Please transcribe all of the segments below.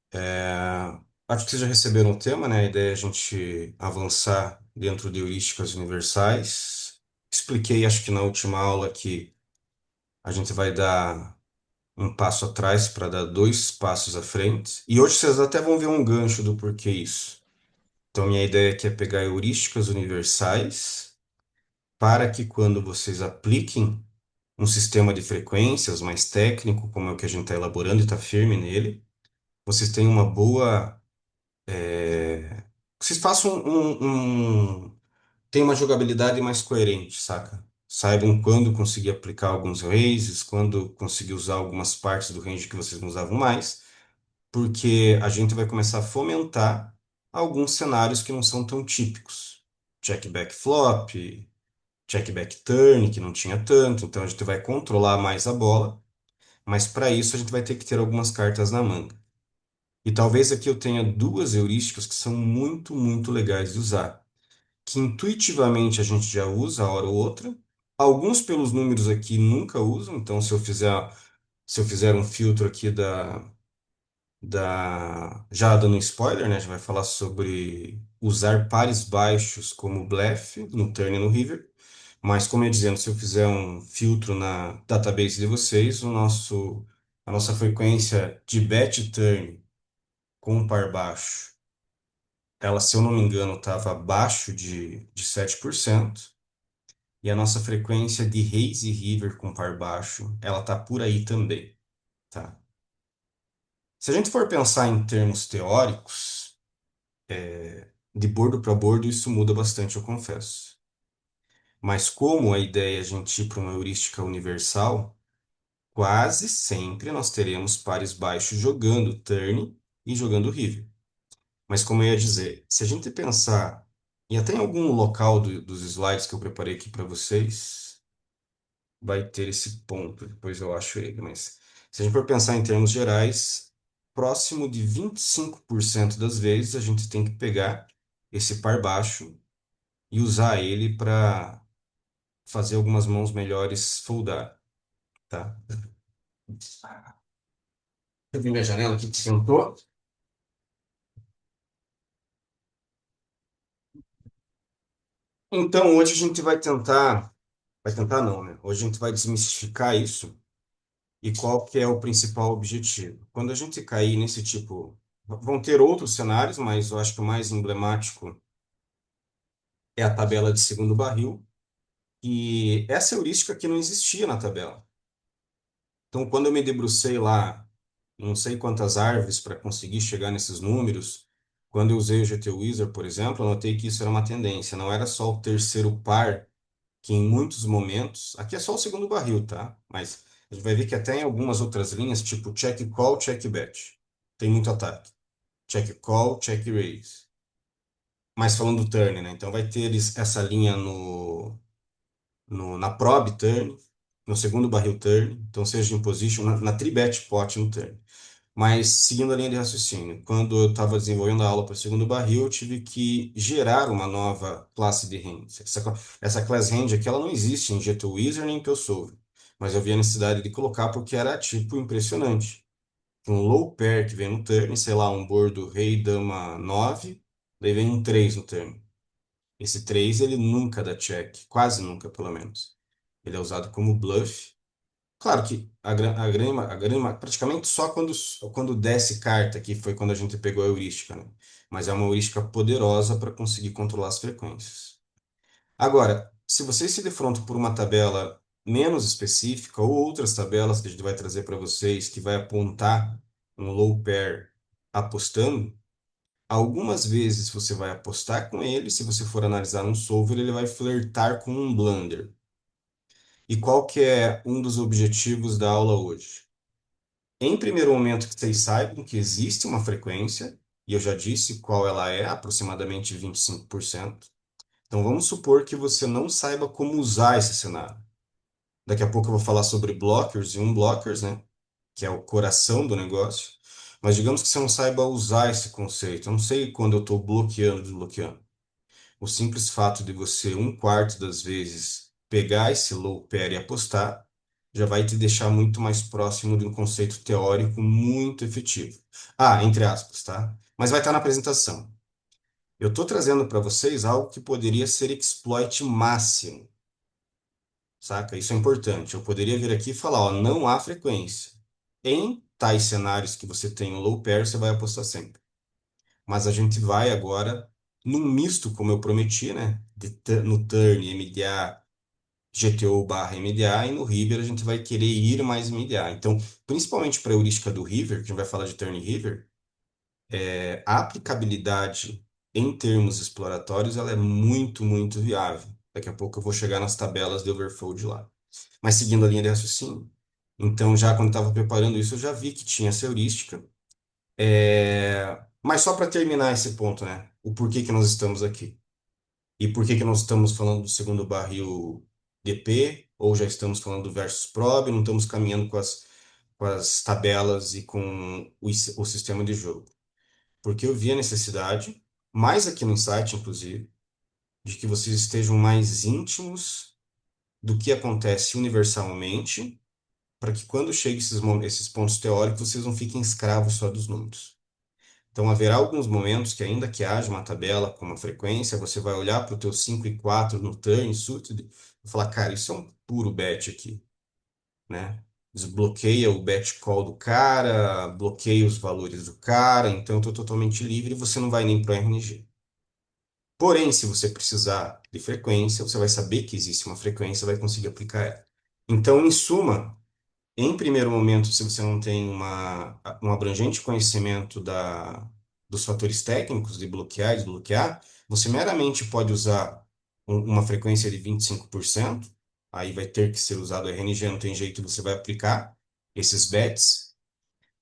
Tá. Acho que vocês já receberam o tema, né? A ideia é a gente avançar dentro de heurísticas universais. Expliquei, acho que na última aula, que a gente vai dar um passo atrás para dar dois passos à frente. E hoje vocês até vão ver um gancho do porquê isso. Então, minha ideia aqui é pegar heurísticas universais para que quando vocês apliquem um sistema de frequências mais técnico, como é o que a gente está elaborando e está firme nele, vocês tenham uma boa vocês façam tem uma jogabilidade mais coerente, saca? Saibam quando conseguir aplicar alguns raises, quando conseguir usar algumas partes do range que vocês não usavam mais, porque a gente vai começar a fomentar alguns cenários que não são tão típicos. Check back flop, check back turn, que não tinha tanto, então a gente vai controlar mais a bola, mas para isso a gente vai ter que ter algumas cartas na manga. E talvez aqui eu tenha duas heurísticas que são muito, muito legais de usar, que intuitivamente a gente já usa a hora ou outra. Alguns pelos números aqui nunca usam, então se eu fizer um filtro aqui já dando um spoiler, né? A gente vai falar sobre usar pares baixos como blefe no turn e no river. Mas como eu ia dizendo, se eu fizer um filtro na database de vocês, a nossa frequência de bet turn com um par baixo, ela, se eu não me engano, estava abaixo de 7%. E a nossa frequência de raise e river com par baixo, ela tá por aí também, tá? Se a gente for pensar em termos teóricos, de bordo para bordo, isso muda bastante, eu confesso. Mas como a ideia é a gente ir para uma heurística universal, quase sempre nós teremos pares baixos jogando turn e jogando river. Mas como eu ia dizer, se a gente pensar, e até em algum local dos slides que eu preparei aqui para vocês, vai ter esse ponto, depois eu acho ele, mas se a gente for pensar em termos gerais, próximo de 25% das vezes a gente tem que pegar esse par baixo e usar ele para fazer algumas mãos melhores foldar, tá? Eu vi minha janela aqui que esquentou. Então hoje a gente vai tentar não, né? Hoje a gente vai desmistificar isso. E qual que é o principal objetivo? Quando a gente cair nesse tipo, vão ter outros cenários, mas eu acho que o mais emblemático é a tabela de segundo barril, e essa heurística que não existia na tabela. Então, quando eu me debrucei lá, não sei quantas árvores para conseguir chegar nesses números, quando eu usei o GT Wizard, por exemplo, eu notei que isso era uma tendência, não era só o terceiro par, que em muitos momentos, aqui é só o segundo barril, tá? Mas a gente vai ver que até em algumas outras linhas, tipo check call, check bet, tem muito ataque. Check call, check raise. Mas falando do turn, né? Então vai ter essa linha na prob turn, no segundo barril turn, então seja em position, na tribet pot no turn. Mas seguindo a linha de raciocínio, quando eu estava desenvolvendo a aula para o segundo barril, eu tive que gerar uma nova classe de range. Essa class range aqui ela não existe em GTWizard nem em PureSolver, mas eu vi a necessidade de colocar porque era tipo impressionante. Um low pair que vem no turn, sei lá, um bordo rei, dama 9, daí vem um 3 no turn. Esse 3 ele nunca dá check, quase nunca, pelo menos. Ele é usado como bluff. Claro que a grama, praticamente só quando desce carta, que foi quando a gente pegou a heurística, né? Mas é uma heurística poderosa para conseguir controlar as frequências. Agora, se vocês se defrontam por uma tabela menos específica ou outras tabelas que a gente vai trazer para vocês, que vai apontar um low pair apostando, algumas vezes você vai apostar com ele, se você for analisar um solver, ele vai flertar com um blunder. E qual que é um dos objetivos da aula hoje? Em primeiro momento, que vocês saibam que existe uma frequência, e eu já disse qual ela é, aproximadamente 25%. Então vamos supor que você não saiba como usar esse cenário. Daqui a pouco eu vou falar sobre blockers e unblockers, né? Que é o coração do negócio. Mas digamos que você não saiba usar esse conceito. Eu não sei quando eu estou bloqueando, desbloqueando. O simples fato de você, um quarto das vezes, pegar esse low pair e apostar, já vai te deixar muito mais próximo de um conceito teórico muito efetivo. Ah, entre aspas, tá? Mas vai estar na apresentação. Eu estou trazendo para vocês algo que poderia ser exploit máximo, saca? Isso é importante. Eu poderia vir aqui e falar, ó, não há frequência. Em tais cenários que você tem o low pair, você vai apostar sempre. Mas a gente vai agora num misto, como eu prometi, né? No turn, MDA, GTO barra MDA, e no River a gente vai querer ir mais MDA. Então, principalmente para a heurística do River, que a gente vai falar de turn River, a aplicabilidade em termos exploratórios ela é muito, muito viável. Daqui a pouco eu vou chegar nas tabelas de overfold lá. Mas seguindo a linha de raciocínio, então já quando estava preparando isso, eu já vi que tinha essa heurística. Mas só para terminar esse ponto, né? O porquê que nós estamos aqui. E por que que nós estamos falando do segundo barril DP, ou já estamos falando do versus prob, não estamos caminhando com as tabelas e com o sistema de jogo. Porque eu vi a necessidade, mais aqui no insight, inclusive, de que vocês estejam mais íntimos do que acontece universalmente, para que quando chegue esses pontos teóricos, vocês não fiquem escravos só dos números. Então, haverá alguns momentos que, ainda que haja uma tabela com uma frequência, você vai olhar para o teu 5 e 4 no turn, suited, e falar, cara, isso é um puro bet aqui, né? Desbloqueia o bet call do cara, bloqueia os valores do cara, então eu estou totalmente livre e você não vai nem para o RNG. Porém, se você precisar de frequência, você vai saber que existe uma frequência, vai conseguir aplicar ela. Então, em suma, em primeiro momento, se você não tem um abrangente conhecimento dos fatores técnicos de bloquear e desbloquear, você meramente pode usar uma frequência de 25%, aí vai ter que ser usado o RNG, não tem jeito, você vai aplicar esses bets.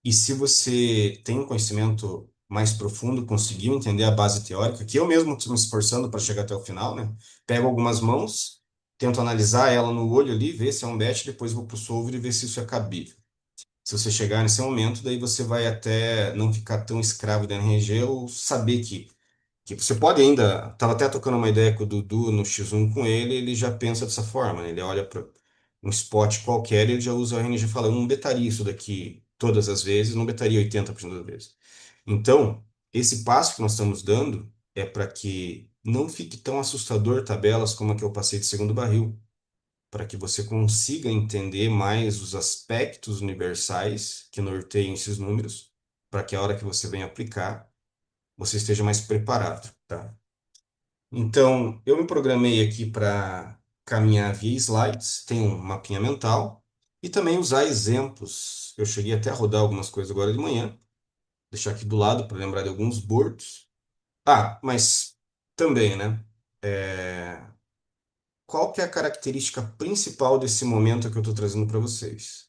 E se você tem um conhecimento mais profundo, conseguiu entender a base teórica, que eu mesmo estou me esforçando para chegar até o final, né? Pego algumas mãos, tento analisar ela no olho ali, ver se é um bet, depois vou para o solver e ver se isso é cabível. Se você chegar nesse momento, daí você vai até não ficar tão escravo da RNG ou saber que você pode ainda. Estava até tocando uma ideia com o Dudu no X1 com ele, ele já pensa dessa forma, né? Ele olha para um spot qualquer e ele já usa o RNG e fala: eu não betaria isso daqui todas as vezes, não betaria 80% das vezes. Então, esse passo que nós estamos dando é para que não fique tão assustador tabelas como a que eu passei de segundo barril, para que você consiga entender mais os aspectos universais que norteiam esses números, para que a hora que você venha aplicar, você esteja mais preparado, tá? Então, eu me programei aqui para caminhar via slides, tem um mapinha mental, e também usar exemplos. Eu cheguei até a rodar algumas coisas agora de manhã, deixar aqui do lado para lembrar de alguns boards. Ah, mas também, né? É, qual que é a característica principal desse momento que eu estou trazendo para vocês?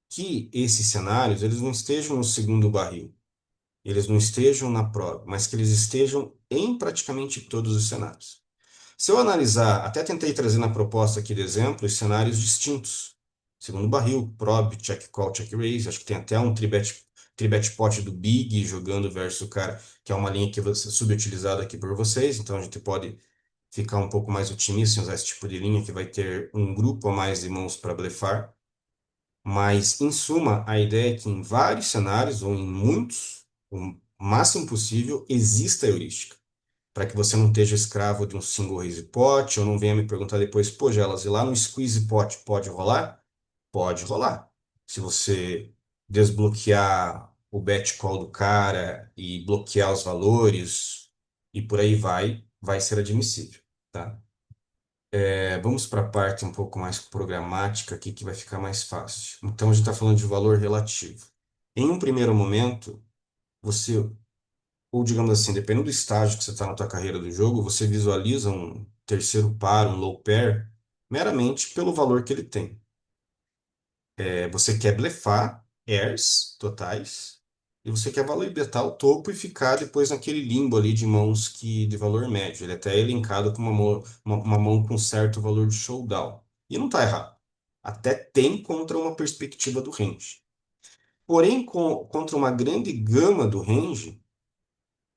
Que esses cenários, eles não estejam no segundo barril, eles não estejam na prova, mas que eles estejam em praticamente todos os cenários. Se eu analisar, até tentei trazer na proposta aqui de exemplo, os cenários distintos. Segundo barril, prob, check call, check raise, acho que tem até um tribet pot do Big jogando versus o cara, que é uma linha que vai ser subutilizada aqui por vocês, então a gente pode ficar um pouco mais otimista em usar esse tipo de linha que vai ter um grupo a mais de mãos para blefar. Mas, em suma, a ideia é que em vários cenários, ou em muitos, o máximo possível, exista heurística para que você não esteja escravo de um single raise pot, ou não venha me perguntar depois, pô, Gelas, e lá no squeeze pot pode rolar? Pode rolar. Se você desbloquear o bet call do cara e bloquear os valores e por aí vai, vai ser admissível, tá? Vamos para a parte um pouco mais programática aqui que vai ficar mais fácil. Então a gente está falando de valor relativo. Em um primeiro momento, você ou digamos assim, dependendo do estágio que você está na tua carreira do jogo, você visualiza um terceiro par, um low pair, meramente pelo valor que ele tem. Você quer blefar airs totais e você quer valorizar o topo e ficar depois naquele limbo ali de mãos de valor médio. Ele até é elencado como uma mão com certo valor de showdown. E não está errado. Até tem contra uma perspectiva do range. Porém, contra uma grande gama do range,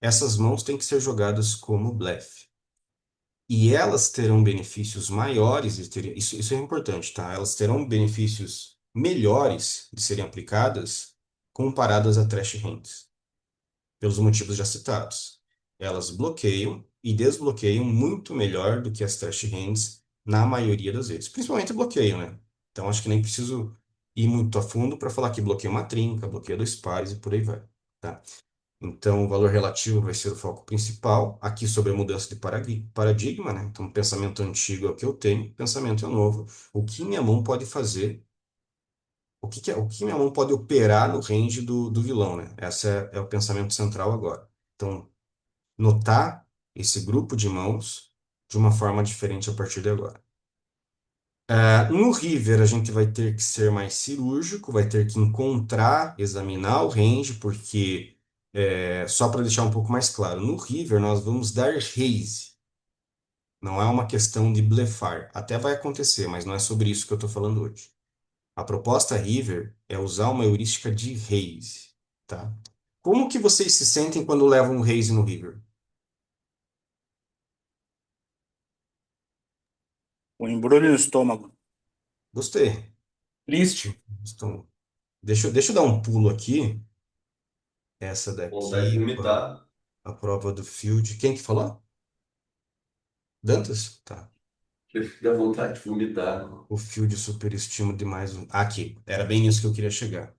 essas mãos têm que ser jogadas como blefe. E elas terão benefícios maiores, isso é importante, tá? Elas terão benefícios melhores de serem aplicadas comparadas a trash hands, pelos motivos já citados. Elas bloqueiam e desbloqueiam muito melhor do que as trash hands na maioria das vezes. Principalmente bloqueiam, né? Então acho que nem preciso ir muito a fundo para falar que bloqueia uma trinca, bloqueia dois pares e por aí vai, tá? Então, o valor relativo vai ser o foco principal. Aqui sobre a mudança de paradigma, né? Então, pensamento antigo é o que eu tenho, pensamento é o novo. O que minha mão pode fazer, o que minha mão pode operar no range do vilão, né? Esse é o pensamento central agora. Então, notar esse grupo de mãos de uma forma diferente a partir de agora. No River, a gente vai ter que ser mais cirúrgico, vai ter que encontrar, examinar o range, porque, só para deixar um pouco mais claro, no River nós vamos dar raise, não é uma questão de blefar. Até vai acontecer, mas não é sobre isso que eu estou falando hoje. A proposta River é usar uma heurística de raise, tá? Como que vocês se sentem quando levam um raise no River? O embrulho no estômago. Gostei. Triste. Então, deixa eu dar um pulo aqui. Essa Vontade de daqui, vomitar. a prova do field. Quem que falou? Dantas? Tá. Dá vontade de vomitar. O field superestima demais. Aqui, era bem nisso que eu queria chegar.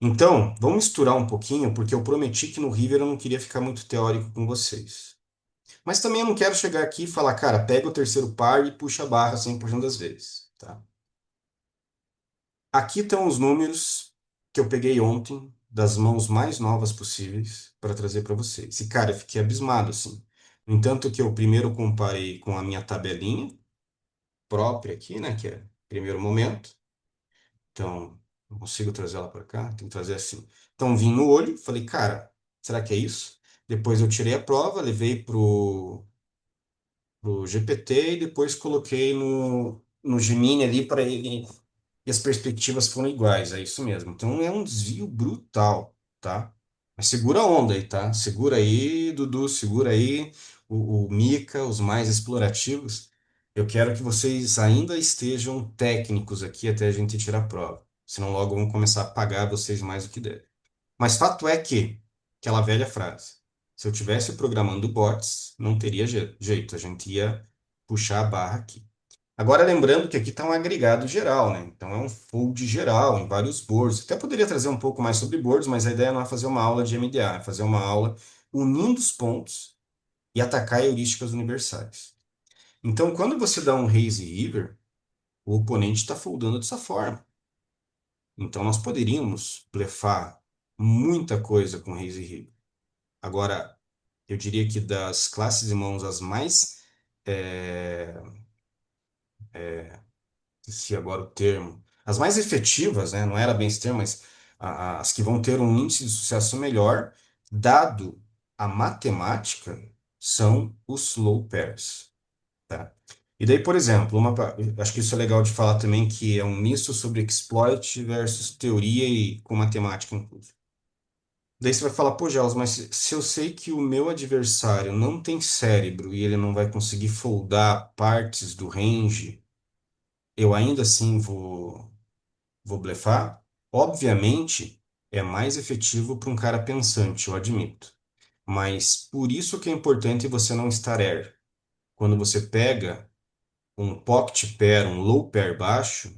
Então, vamos misturar um pouquinho, porque eu prometi que no River eu não queria ficar muito teórico com vocês. Mas também eu não quero chegar aqui e falar, cara, pega o terceiro par e puxa a barra 100% das vezes, tá? Aqui estão os números que eu peguei ontem, das mãos mais novas possíveis, para trazer para vocês. E, cara, eu fiquei abismado, assim. No entanto, que eu primeiro comparei com a minha tabelinha própria aqui, né, que é primeiro momento. Então, não consigo trazer ela para cá, tem que trazer assim. Então, vim no olho, falei, cara, será que é isso? Depois eu tirei a prova, levei pro GPT e depois coloquei no Gemini ali para ele. E as perspectivas foram iguais, é isso mesmo. Então é um desvio brutal, tá? Mas segura a onda aí, tá? Segura aí, Dudu, segura aí, o Mika, os mais explorativos. Eu quero que vocês ainda estejam técnicos aqui até a gente tirar a prova. Senão logo vão começar a pagar vocês mais do que deve. Mas fato é que, aquela velha frase, se eu tivesse programando bots, não teria jeito, a gente ia puxar a barra aqui. Agora, lembrando que aqui está um agregado geral, né? Então, é um fold geral em vários boards. Até poderia trazer um pouco mais sobre boards, mas a ideia não é fazer uma aula de MDA, é fazer uma aula unindo os pontos e atacar heurísticas universais. Então, quando você dá um raise river, o oponente está foldando dessa forma. Então, nós poderíamos blefar muita coisa com raise river. Agora, eu diria que das classes de mãos as mais é, se agora o termo, as mais efetivas, né, não era bem esse termo, mas as que vão ter um índice de sucesso melhor, dado a matemática, são os slow pairs, tá? E daí, por exemplo, acho que isso é legal de falar também, que é um misto sobre exploit versus teoria e com matemática incluso. Daí você vai falar, pô, Gelas, mas se eu sei que o meu adversário não tem cérebro e ele não vai conseguir foldar partes do range, eu ainda assim vou blefar? Obviamente, é mais efetivo para um cara pensante, eu admito. Mas por isso que é importante você não estar air. Quando você pega um pocket pair, um low pair baixo,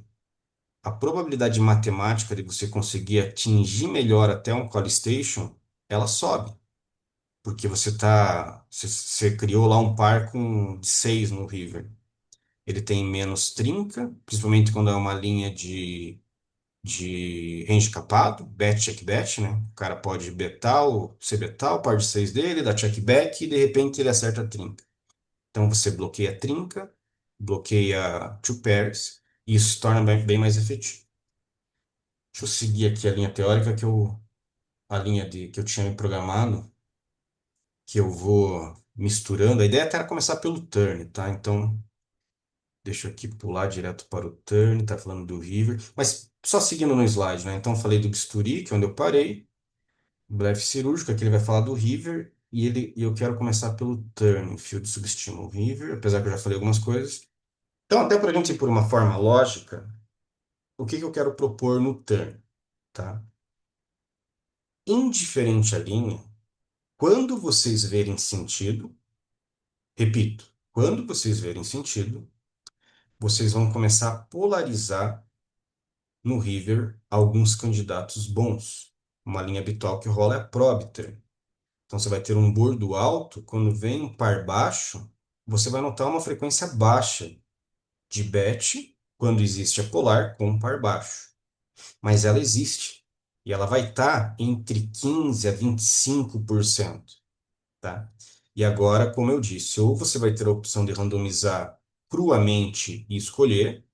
a probabilidade matemática de você conseguir atingir melhor até um call station, ela sobe. Porque você criou lá um par com de 6 no river. Ele tem menos trinca, principalmente quando é uma linha de range capado, bet, check bet, né? O cara pode betar ser betar o par de 6 dele, dar check back e de repente ele acerta a trinca. Então você bloqueia a trinca, bloqueia two pairs e isso se torna bem mais efetivo. Deixa eu seguir aqui a linha teórica a linha que eu tinha me programado, que eu vou misturando. A ideia até era começar pelo turn, tá? Então deixa eu aqui pular direto para o turn, tá falando do river, mas só seguindo no slide, né? Então eu falei do bisturi, que é onde eu parei. Blefe cirúrgico, aqui ele vai falar do River. e eu quero começar pelo turn. Field subestima o river, apesar que eu já falei algumas coisas. Então, até para a gente ir por uma forma lógica, o que que eu quero propor no turn, tá? Indiferente à linha, quando vocês verem sentido, repito, quando vocês verem sentido, vocês vão começar a polarizar no river alguns candidatos bons. Uma linha habitual que rola é a Probiter. Então você vai ter um bordo alto, quando vem um par baixo, você vai notar uma frequência baixa de bet quando existe a polar com um par baixo. Mas ela existe. E ela vai estar entre 15 a 25%, tá? E agora, como eu disse, ou você vai ter a opção de randomizar cruamente e escolher,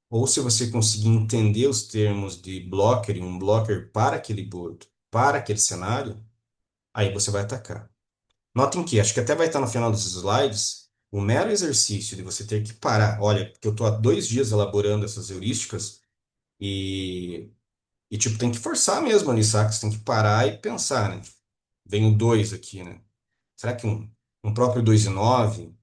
ou se você conseguir entender os termos de blocker e um blocker para aquele board, para aquele cenário, aí você vai atacar. Notem que, acho que até vai estar no final dos slides, o mero exercício de você ter que parar. Olha, porque eu estou há 2 dias elaborando essas heurísticas e tipo, tem que forçar mesmo ali, saca? Você tem que parar e pensar, né? Vem o 2 aqui, né? Será que um próprio 2 e 9?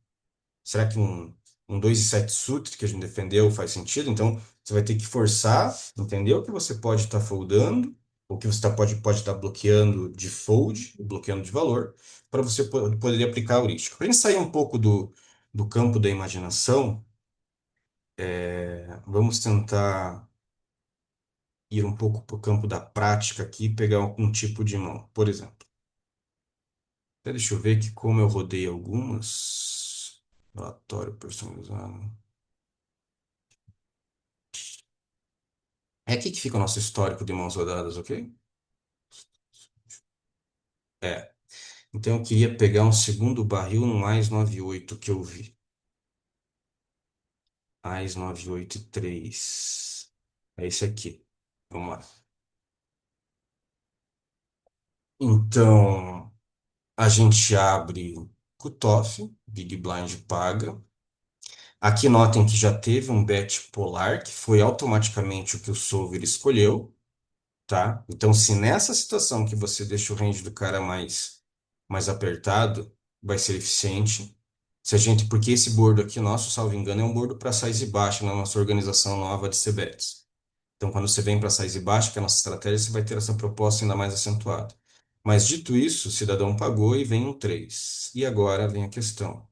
Será que um 2 e 7 suited que a gente defendeu faz sentido? Então, você vai ter que forçar, entender o que você pode estar foldando, o que você pode estar bloqueando de fold, bloqueando de valor, para você poder aplicar a heurística. Para a gente sair um pouco do campo da imaginação, vamos tentar ir um pouco para o campo da prática aqui e pegar um tipo de mão. Por exemplo, até deixa eu ver aqui como eu rodei algumas. Relatório personalizado. É aqui que fica o nosso histórico de mãos rodadas, ok? É. Então eu queria pegar um segundo barril no mais 98 que eu vi. Mais 983. É esse aqui. Vamos lá. Então, a gente abre cutoff, Big Blind paga. Aqui notem que já teve um bet polar, que foi automaticamente o que o solver escolheu, tá? Então, se nessa situação que você deixa o range do cara mais apertado, vai ser eficiente. Se a gente, porque esse board aqui nosso, salvo engano, é um board para size baixa na nossa organização nova de CBETs. Então, quando você vem para size baixa, que é a nossa estratégia, você vai ter essa proposta ainda mais acentuada. Mas dito isso, o cidadão pagou e vem um 3. E agora vem a questão.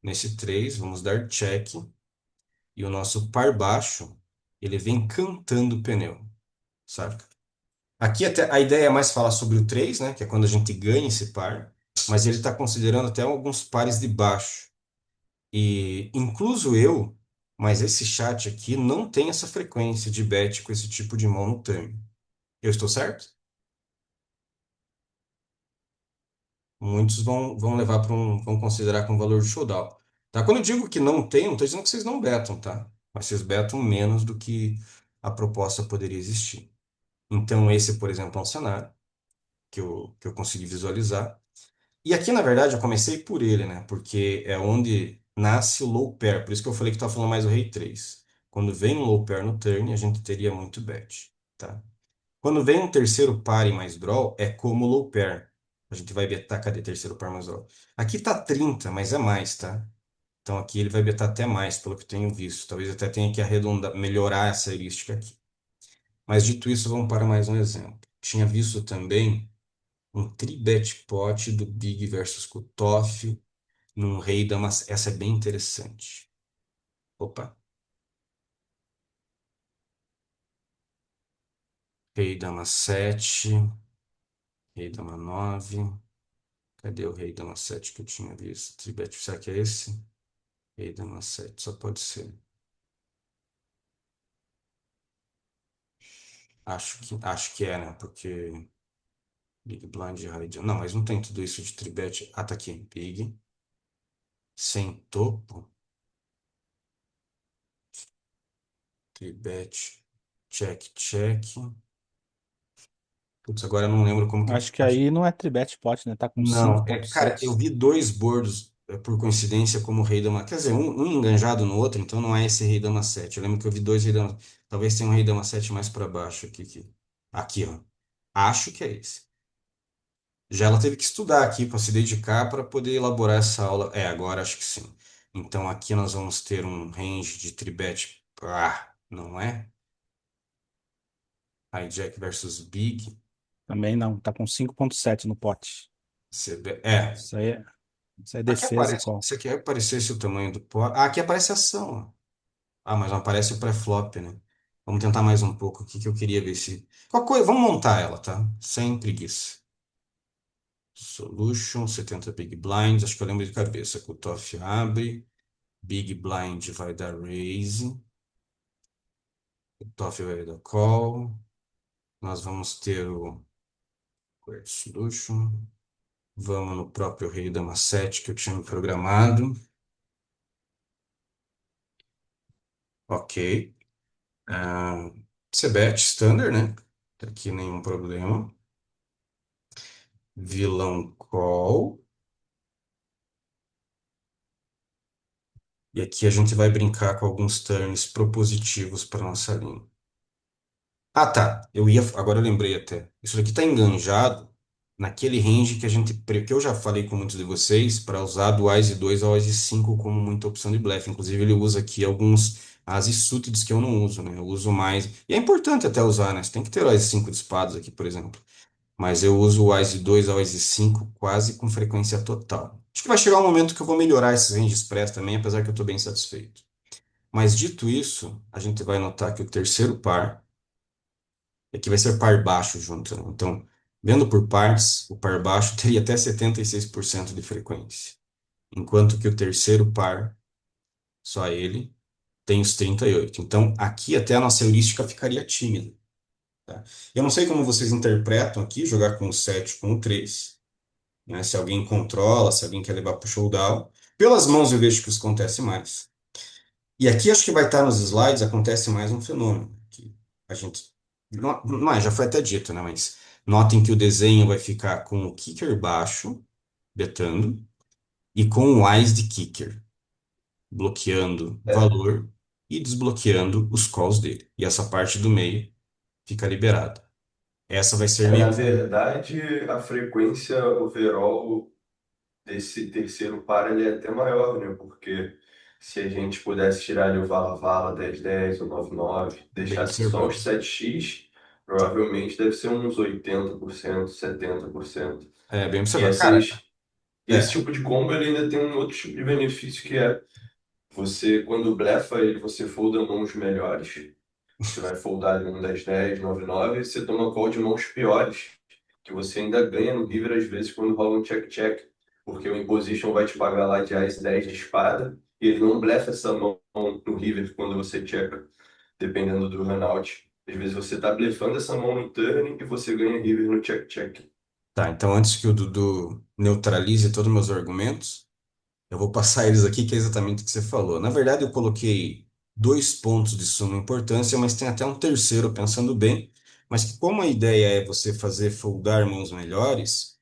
Nesse 3, vamos dar check e o nosso par baixo, ele vem cantando o pneu, sabe? Aqui até a ideia é mais falar sobre o 3, né, que é quando a gente ganha esse par, mas ele está considerando até alguns pares de baixo. E incluso eu, mas esse chat aqui não tem essa frequência de bet com esse tipo de mão no turn. Eu estou certo? Muitos vão levar para vão considerar como valor de showdown. Tá? Quando eu digo que não tem, não estou dizendo que vocês não betam, tá? Mas vocês betam menos do que a proposta poderia existir. Então, esse, por exemplo, é um cenário que eu consegui visualizar. E aqui, na verdade, eu comecei por ele, né? Porque é onde nasce o low pair. Por isso que eu falei que estava falando mais o rei 3. Quando vem um low pair no turn, a gente teria muito bet, tá? Quando vem um terceiro par e mais draw, é como low pair. A gente vai betar, cadê terceiro par mais draw? Aqui tá 30, mas é mais, tá? Então aqui ele vai betar até mais, pelo que eu tenho visto. Talvez até tenha que arredondar, melhorar essa heurística aqui. Mas dito isso, vamos para mais um exemplo. Tinha visto também um three-bet pot do Big versus Kutoff num rei dama. Essa é bem interessante. Opa, rei dama 7, rei dama 9. Cadê o rei dama 7 que eu tinha visto? Three-bet, será que é esse? Rei dama 7, só pode ser. Acho que é, né? Porque Big Blind High Jam. Não, mas não tem tudo isso de three-bet. Ah, tá aqui. Big, sem topo, three-bet, check, check. Putz, agora eu não lembro como que eu. Acho que aí não é tribet pot, né? Tá com Não, cara, eu 5,7. vi dois bordos por coincidência como rei dama. Quer dizer, um enganjado no outro, então não é esse rei dama 7. Eu lembro que eu vi dois rei dama. Talvez tenha um rei dama 7 mais para baixo aqui, aqui, ó. Acho que é esse. Já ela teve que estudar aqui para se dedicar para poder elaborar essa aula. É, agora acho que sim. Então aqui nós vamos ter um range de tribet. Ah, não é? Hijack versus Big. Também não, tá com 5,7 no pote. É. Isso aí é, isso é defesa e call. Isso aqui aparecesse o tamanho do pó. Ah, aqui aparece a ação. Ó. Ah, mas não aparece o pré-flop, né? Vamos tentar mais um pouco aqui que eu queria ver se. Qual coisa? Vamos montar ela, tá? Sem preguiça. Solution, 70 Big Blinds. Acho que eu lembro de cabeça. Cutoff abre. Big Blind vai dar raise. Cutoff vai dar call. Nós vamos ter o Query Solution. Vamos no próprio rei dama 7 que eu tinha me programado. Ok. Ah, Cbet standard, né? Aqui nenhum problema. Vilão call. E aqui a gente vai brincar com alguns turns propositivos para nossa linha. Ah, tá. Agora eu lembrei até. Isso daqui está enganjado naquele range que eu já falei com muitos de vocês para usar do Wise 2 ao Wise 5 como muita opção de blefe. Inclusive ele usa aqui alguns ases suited que eu não uso, né? Eu uso mais. E é importante até usar, né? Você tem que ter o Wise 5 de espadas aqui, por exemplo. Mas eu uso o Wise 2 ao Wise 5 quase com frequência total. Acho que vai chegar um momento que eu vou melhorar esses ranges press também, apesar que eu estou bem satisfeito. Mas dito isso, a gente vai notar que o terceiro par aqui vai ser par baixo junto, né? Então, vendo por partes, o par baixo teria até 76% de frequência. Enquanto que o terceiro par, só ele, tem os 38. Então, aqui até a nossa heurística ficaria tímida. Tá? Eu não sei como vocês interpretam aqui, jogar com o 7 com o 3, né? Se alguém controla, se alguém quer levar para o showdown. Pelas mãos eu vejo que isso acontece mais. E aqui acho que vai estar nos slides, acontece mais um fenômeno. Que a gente. Não é, já foi até dito, né? Mas notem que o desenho vai ficar com o kicker baixo, betando, e com o eyes de kicker, bloqueando É, valor e desbloqueando os calls dele. E essa parte do meio fica liberada. Essa vai ser na meio. verdade, a frequência overall desse terceiro par ele é até maior, né? Porque se a gente pudesse tirar ali o Vala-Vala 10-10 ou 9-9, Bem deixasse só os observado. 7x, provavelmente deve ser uns 80%, 70%. É, bem E observado. Cara, esse é. tipo de combo ele ainda tem um outro tipo de benefício que é você, quando blefa ele, você folda mãos melhores. Você vai foldar ali um 10-10, 9-9, e você toma call de mãos piores, que você ainda ganha no river às vezes quando rola um check-check, porque o imposition vai te pagar lá de Ás 10 de espada, e ele não blefa essa mão no river quando você checa, dependendo do runout. Às vezes você tá blefando essa mão no turn e você ganha river no check-check. Tá, então antes que o Dudu neutralize todos os meus argumentos, eu vou passar eles aqui, que é exatamente o que você falou. Na verdade, eu coloquei dois pontos de suma importância, mas tem até um terceiro, pensando bem. Mas que como a ideia é você fazer foldar mãos melhores,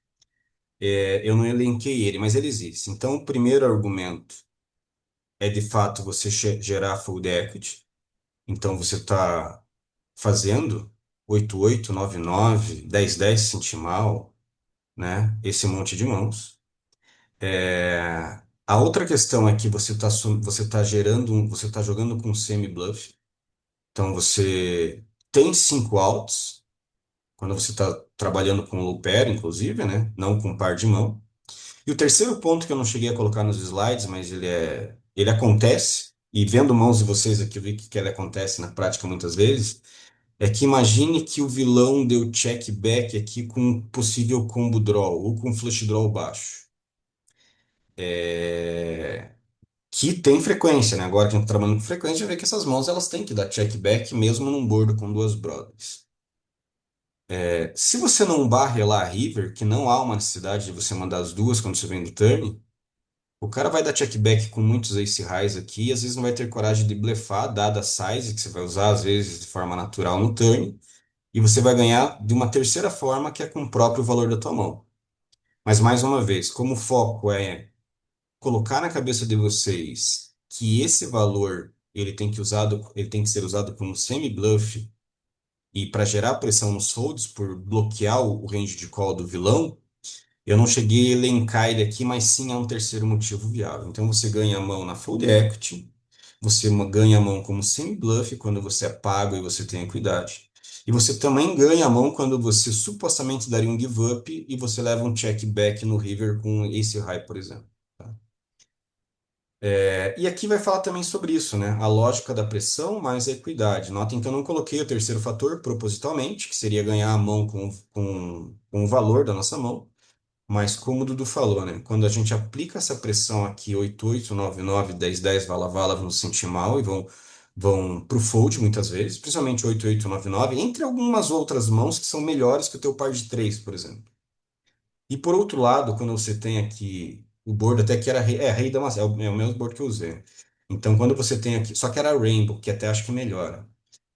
eu não elenquei ele, mas ele existe. Então, o primeiro argumento é, de fato, você gerar fold equity. Então, você está fazendo 8-8, 9-9, 10-10 se sentir mal, né? Esse monte de mãos. A outra questão é que você tá gerando, você está jogando com semi-bluff. Então você tem cinco outs quando você está trabalhando com low pair, inclusive, né? Não com par de mão. E o terceiro ponto que eu não cheguei a colocar nos slides, mas ele acontece. E vendo mãos de vocês aqui, eu vi que ele acontece na prática muitas vezes. É que imagine que o vilão deu check back aqui com um possível combo draw ou com flush draw baixo. É, que tem frequência, né? Agora que a gente tá trabalhando com frequência, vê que essas mãos elas têm que dar check back mesmo num board com duas brothers. Se você não barrelar a river, que não há uma necessidade de você mandar as duas quando você vem do turn, o cara vai dar check back com muitos ace highs aqui, e às vezes não vai ter coragem de blefar, dada a size que você vai usar, às vezes de forma natural no turn, e você vai ganhar de uma terceira forma, que é com o próprio valor da tua mão. Mas mais uma vez, como o foco é colocar na cabeça de vocês que esse valor ele tem que ser usado como semi-bluff e para gerar pressão nos folds por bloquear o range de call do vilão, Eu não cheguei a elencar ele aqui, mas sim há um terceiro motivo viável. Então você ganha a mão na Fold Equity, você ganha a mão como semi-bluff quando você é pago e você tem equidade. E você também ganha a mão quando você supostamente daria um give up e você leva um check back no river com Ace High, por exemplo. Tá? E aqui vai falar também sobre isso, né? A lógica da pressão mais a equidade. Notem que eu não coloquei o terceiro fator propositalmente, que seria ganhar a mão com o valor da nossa mão. Mas como o Dudu falou, né? Quando a gente aplica essa pressão aqui, 88, 99, 10, 10, vala, vala, vão se sentir mal e vão pro fold muitas vezes, principalmente 88, 99, entre algumas outras mãos que são melhores que o teu par de 3, por exemplo. E por outro lado, quando você tem aqui o board, até que era rei da é o mesmo board que eu usei. Então, quando você tem aqui, só que era Rainbow, que até acho que melhora.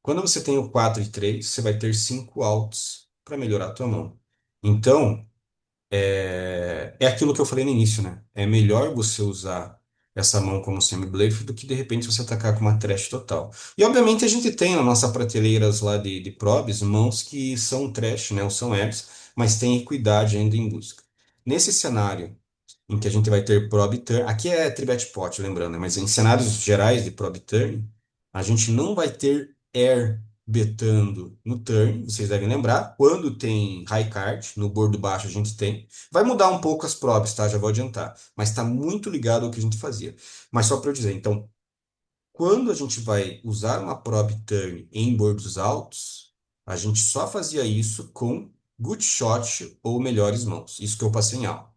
Quando você tem o 4 e 3, você vai ter 5 altos para melhorar a tua mão. Então, é aquilo que eu falei no início, né? É melhor você usar essa mão como semi-blade do que de repente você atacar com uma trash total. E obviamente a gente tem na nossa prateleiras lá de probs mãos que são trash, né? Ou são airs, mas tem equidade ainda em busca. Nesse cenário em que a gente vai ter prob turn. Aqui é tribet pot, lembrando, né? Mas em cenários gerais de prob turn, a gente não vai ter air betando no turn, vocês devem lembrar. Quando tem high card, no bordo baixo a gente tem. Vai mudar um pouco as probs, tá? Já vou adiantar. Mas está muito ligado ao que a gente fazia. Mas só para eu dizer, então, quando a gente vai usar uma prob turn em bordos altos, a gente só fazia isso com good shot ou melhores mãos. Isso que eu passei em aula.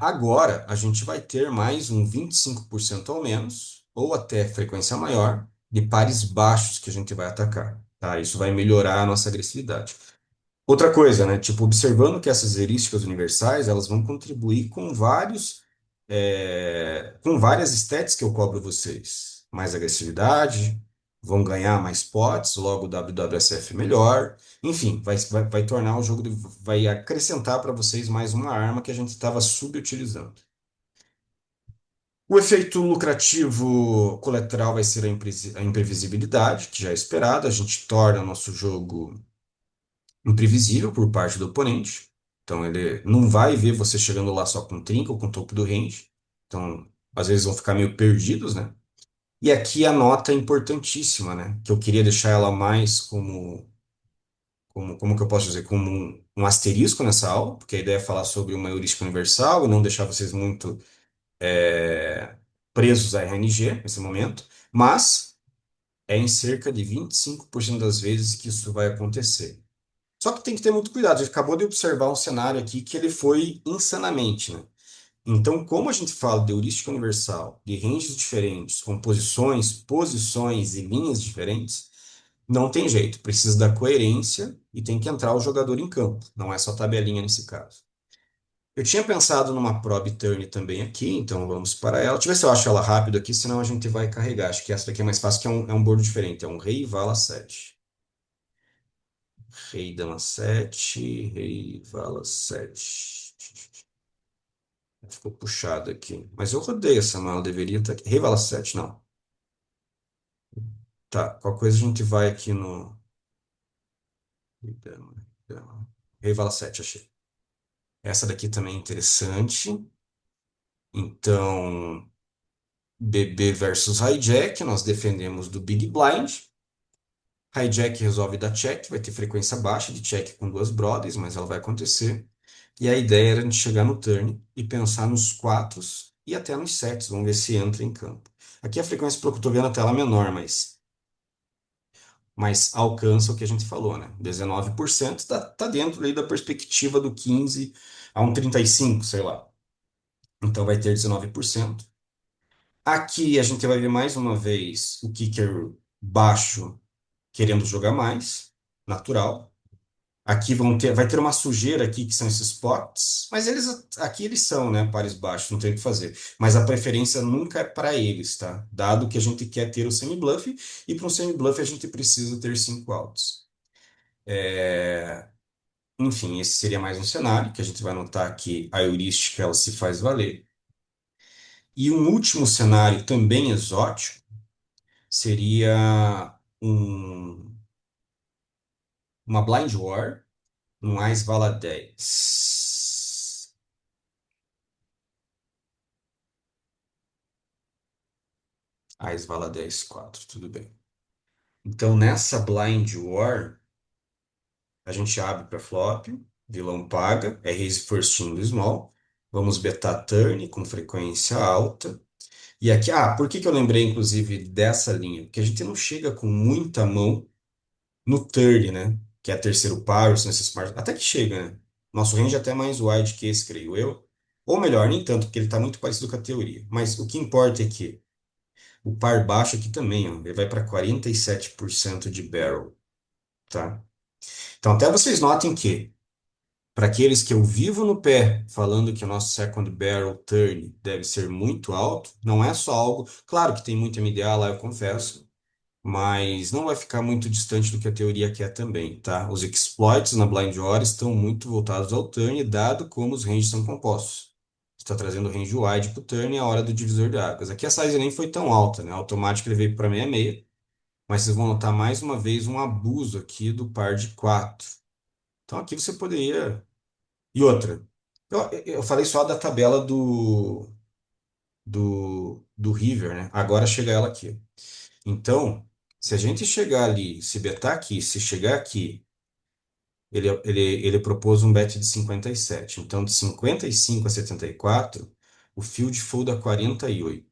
Agora, a gente vai ter mais um 25% ao menos, ou até frequência maior, de pares baixos que a gente vai atacar. Tá? Isso vai melhorar a nossa agressividade. Outra coisa, né? Tipo, observando que essas heurísticas universais, elas vão contribuir com várias stats que eu cobro vocês. Mais agressividade, vão ganhar mais pots, logo o WWSF melhor. Enfim, vai tornar o jogo, vai acrescentar para vocês mais uma arma que a gente estava subutilizando. O efeito lucrativo colateral vai ser a imprevisibilidade, que já é esperado. A gente torna o nosso jogo imprevisível por parte do oponente. Então ele não vai ver você chegando lá só com trinca ou com topo do range. Então, às vezes vão ficar meio perdidos, né? E aqui a nota é importantíssima, né? Que eu queria deixar ela mais como que eu posso dizer, como um asterisco nessa aula, porque a ideia é falar sobre uma heurística universal e não deixar vocês muito presos a RNG nesse momento, mas é em cerca de 25% das vezes que isso vai acontecer. Só que tem que ter muito cuidado. A gente acabou de observar um cenário aqui que ele foi insanamente, né? Então, como a gente fala de heurística universal, de ranges diferentes, composições, posições e linhas diferentes, não tem jeito. Precisa da coerência e tem que entrar o jogador em campo. Não é só tabelinha nesse caso. Eu tinha pensado numa prob turn também aqui, então vamos para ela. Deixa eu ver se eu acho ela rápido aqui, senão a gente vai carregar. Acho que essa daqui é mais fácil, que é um board diferente. É um rei, vala, 7. Rei, dama 7, rei, vala 7. Ficou puxado aqui. Mas eu rodei essa mala, deveria estar aqui. Rei, vala 7, não. Tá, qualquer coisa a gente vai aqui no. Dama, dama. Rei, vala 7, achei. Essa daqui também é interessante. Então, BB versus Hijack, nós defendemos do Big Blind. Hijack resolve dar check, vai ter frequência baixa de check com duas brothers, mas ela vai acontecer. E a ideia era a gente chegar no turn e pensar nos quatros e até nos sets, vamos ver se entra em campo. Aqui a frequência, pelo que eu estou vendo, a tela é menor, mas alcança o que a gente falou, né? 19% tá dentro ali da perspectiva do 15 a um 35, sei lá. Então vai ter 19%. Aqui a gente vai ver mais uma vez o kicker baixo querendo jogar mais, natural. Aqui vai ter uma sujeira aqui que são esses pots, mas aqui eles são, né, pares baixos, não tem o que fazer. Mas a preferência nunca é para eles, tá? Dado que a gente quer ter o semi-bluff e para um semi-bluff a gente precisa ter 5 altos. Enfim, esse seria mais um cenário que a gente vai notar que a heurística ela se faz valer. E um último cenário também exótico seria uma blind war. Um Ás vala 10. Ás vala 10 4, tudo bem. Então, nessa Blind War, a gente abre para flop, vilão paga, é raise first in do small. Vamos betar turn com frequência alta. E aqui, por que que eu lembrei, inclusive, dessa linha? Porque a gente não chega com muita mão no turn, né? Que é terceiro par, os nesses par, até que chega, né? Nosso range é até mais wide que esse, creio eu. Ou melhor, nem tanto, porque ele está muito parecido com a teoria. Mas o que importa é que o par baixo aqui também, ó, ele vai para 47% de barrel, tá? Então, até vocês notem que, para aqueles que eu vivo no pé falando que o nosso second barrel turn deve ser muito alto, não é só algo. Claro que tem muito MDA lá, eu confesso, mas não vai ficar muito distante do que a teoria quer também, tá? Os exploits na Blind Hora estão muito voltados ao turn, dado como os ranges são compostos. Está trazendo o range wide para o turn e a hora do divisor de águas. Aqui a size nem foi tão alta, né? A automática ele veio para 66, mas vocês vão notar mais uma vez um abuso aqui do par de 4. Então aqui você poderia. E outra, eu falei só da tabela do River, né? Agora chega ela aqui. Então, se a gente chegar ali, se betar aqui, se chegar aqui, ele propôs um bet de 57. Então, de 55 a 74, o field folda 48.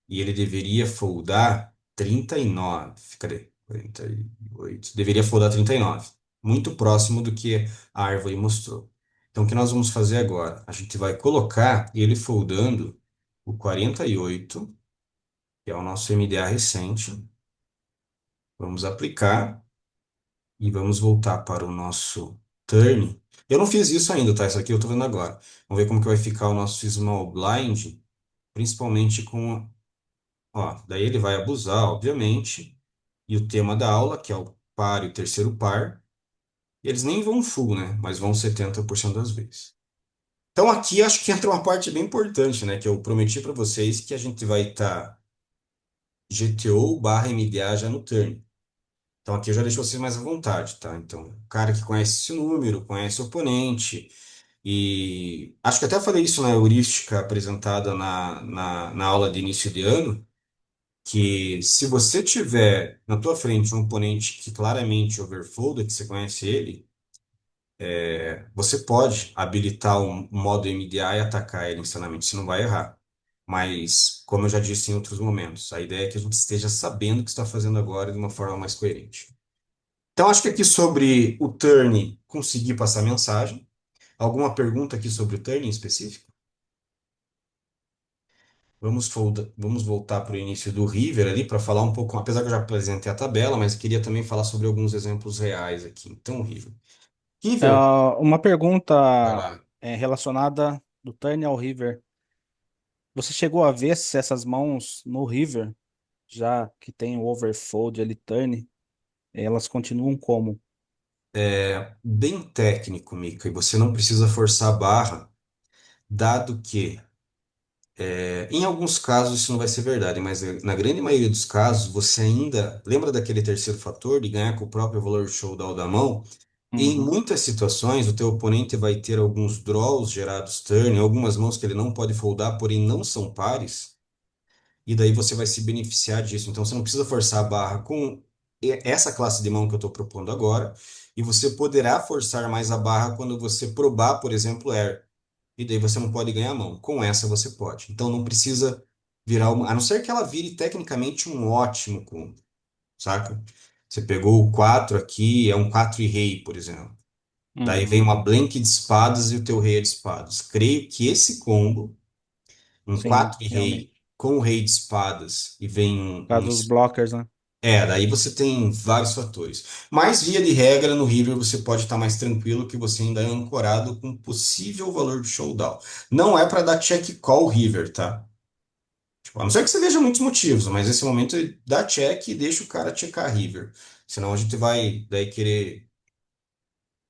E ele deveria foldar 39. Cadê? 48. Deveria foldar 39. Muito próximo do que a árvore mostrou. Então, o que nós vamos fazer agora? A gente vai colocar ele foldando o 48, que é o nosso MDA recente. Vamos aplicar e vamos voltar para o nosso turn. Eu não fiz isso ainda, tá? Isso aqui eu estou vendo agora. Vamos ver como que vai ficar o nosso small blind, principalmente com, ó, daí ele vai abusar, obviamente, e o tema da aula, que é o par e o terceiro par, eles nem vão full, né? Mas vão 70% das vezes. Então aqui acho que entra uma parte bem importante, né? Que eu prometi para vocês que a gente vai estar GTO barra MDA já no turn. Então aqui eu já deixo vocês mais à vontade, tá? Então, o cara que conhece esse número, conhece o oponente, e acho que até falei isso na heurística apresentada na aula de início de ano, que se você tiver na tua frente um oponente que claramente overfolda, que você conhece ele, você pode habilitar um modo MDA e atacar ele instantaneamente, você não vai errar. Mas, como eu já disse em outros momentos, a ideia é que a gente esteja sabendo o que está fazendo agora de uma forma mais coerente. Então, acho que aqui sobre o turn, consegui passar a mensagem. Alguma pergunta aqui sobre o turn em específico? Vamos voltar para o início do River ali para falar um pouco, apesar que eu já apresentei a tabela, mas eu queria também falar sobre alguns exemplos reais aqui. Então, River. River, Uma pergunta vai lá. relacionada do turn ao river. Você chegou a ver se essas mãos no river, já que tem o overfold ali turn, elas continuam como? Bem técnico, Mika, e você não precisa forçar a barra, dado que, em alguns casos isso não vai ser verdade, mas na grande maioria dos casos, você ainda lembra daquele terceiro fator de ganhar com o próprio valor showdown da mão? E em Uhum, muitas situações, o teu oponente vai ter alguns draws gerados turn, algumas mãos que ele não pode foldar, porém não são pares, e daí você vai se beneficiar disso. Então você não precisa forçar a barra com essa classe de mão que eu estou propondo agora, e você poderá forçar mais a barra quando você probar, por exemplo, air, e daí você não pode ganhar a mão. Com essa você pode. Então não precisa virar uma, a não ser que ela vire tecnicamente um ótimo combo, saca? Você pegou o 4 aqui, é um 4 e rei, por exemplo. Daí vem uhum. uma Blank de espadas e o teu rei é de espadas. Creio que esse combo, um Sim, 4 e rei realmente. com o rei de espadas e vem Por causa dos blockers, né? daí você tem vários fatores. Mas, via de regra, no River você pode estar mais tranquilo que você ainda é ancorado com possível valor de showdown. Não é para dar check call River, tá? Tipo, a não ser que você veja muitos motivos, mas nesse momento dá check e deixa o cara checar River. Senão a gente vai daí querer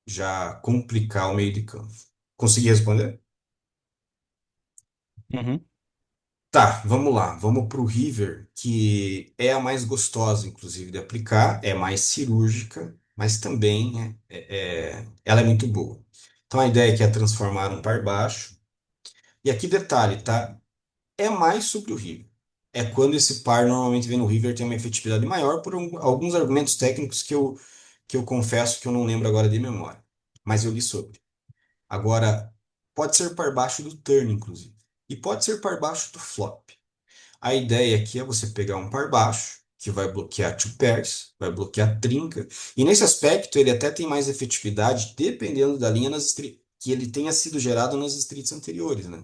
já complicar o meio de campo. Consegui responder? Uhum, Tá, vamos lá. Vamos para o River, que é a mais gostosa, inclusive, de aplicar, é mais cirúrgica, mas também ela é muito boa. Então a ideia aqui é transformar um par baixo. E aqui detalhe, tá? É mais sobre o River. é quando esse par normalmente vem no river tem uma efetividade maior por alguns argumentos técnicos que eu confesso que eu não lembro agora de memória, mas eu li sobre. Agora, pode ser par baixo do turn, inclusive, e pode ser par baixo do flop. A ideia aqui é você pegar um par baixo, que vai bloquear two pairs, vai bloquear trinca, e nesse aspecto ele até tem mais efetividade, dependendo da linha que ele tenha sido gerado nas streets anteriores, né?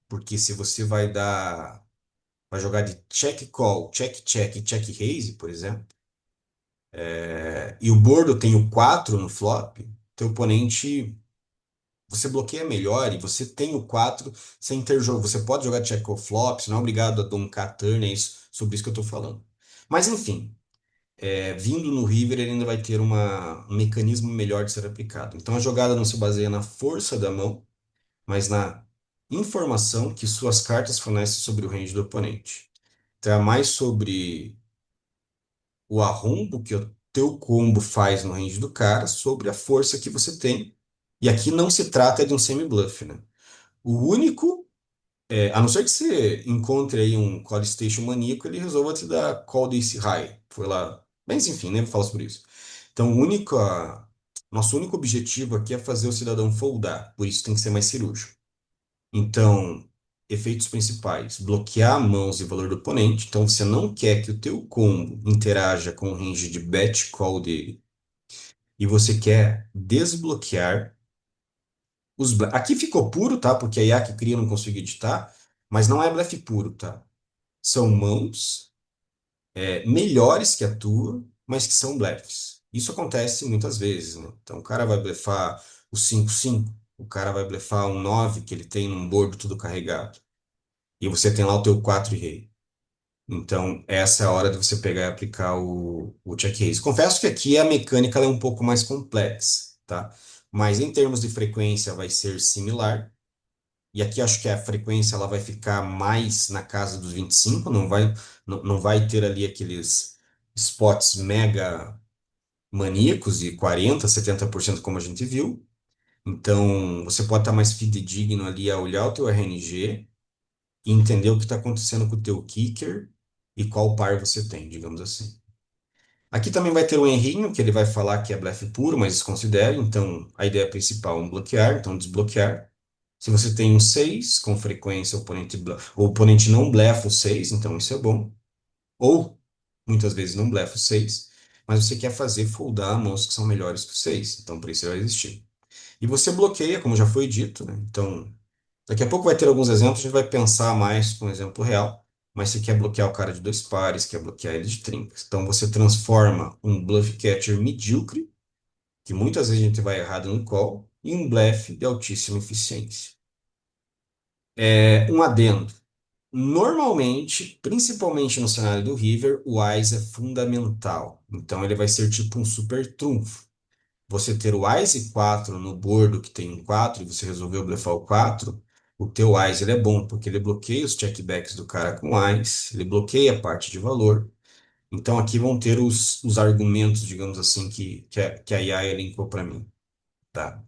Porque se você vai jogar de check call, check check e check raise, por exemplo, e o bordo tem o 4 no flop, teu oponente você bloqueia melhor e você tem o 4 sem ter jogo. Você pode jogar check call flop, você não é obrigado a doncar turn, é isso, sobre isso que eu estou falando. Mas enfim, vindo no river ele ainda vai ter um mecanismo melhor de ser aplicado. Então a jogada não se baseia na força da mão, mas na informação que suas cartas fornecem sobre o range do oponente. Então é mais sobre o arrombo que o teu combo faz no range do cara sobre a força que você tem. E aqui não se trata de um semi-bluff, né? O único, a não ser que você encontre aí um call station maníaco, ele resolva te dar call desse high. Foi lá. Mas enfim, nem vou falar sobre isso. Então, nosso único objetivo aqui é fazer o cidadão foldar, por isso tem que ser mais cirúrgico. Então, efeitos principais: bloquear mãos e valor do oponente. Então, você não quer que o teu combo interaja com o range de bet call dele. E você quer desbloquear aqui ficou puro, tá? Porque a IA que cria não conseguiu editar, mas não é blefe puro, tá? São mãos melhores que a tua, mas que são blefs. Isso acontece muitas vezes, né? Então, o cara vai blefar o 5-5, o cara vai blefar um 9 que ele tem num bordo tudo carregado. E você tem lá o teu 4 e rei. Então, essa é a hora de você pegar e aplicar o check raise. Confesso que aqui a mecânica ela é um pouco mais complexa, tá? Mas em termos de frequência vai ser similar. E aqui acho que a frequência ela vai ficar mais na casa dos 25, não vai ter ali aqueles spots mega maníacos de 40, 70% como a gente viu. Então, você pode estar mais fidedigno ali a olhar o teu RNG e entender o que está acontecendo com o teu kicker e qual par você tem, digamos assim. Aqui também vai ter um errinho, que ele vai falar que é blefe puro, mas desconsidere. Então, a ideia principal é um bloquear, então desbloquear. Se você tem um 6 com frequência, o oponente não blefa o 6, então isso é bom. Ou, muitas vezes, não blefa o 6, mas você quer fazer foldar mãos que são melhores que o 6, então por isso ele vai existir. E você bloqueia, como já foi dito, né? Então, daqui a pouco vai ter alguns exemplos, a gente vai pensar mais com um exemplo real, mas você quer bloquear o cara de dois pares, quer bloquear ele de trincas. Então você transforma um bluff catcher medíocre, que muitas vezes a gente vai errado no call, em um blefe de altíssima eficiência. Um adendo. Normalmente, principalmente no cenário do River, o Wise é fundamental. Então ele vai ser tipo um super trunfo. Você ter o Wise 4 no bordo que tem um 4 e você resolveu blefar o 4, o teu Wise ele é bom, porque ele bloqueia os checkbacks do cara com Wise, ele bloqueia a parte de valor. Então aqui vão ter os argumentos, digamos assim, que a AI elencou para mim. Tá?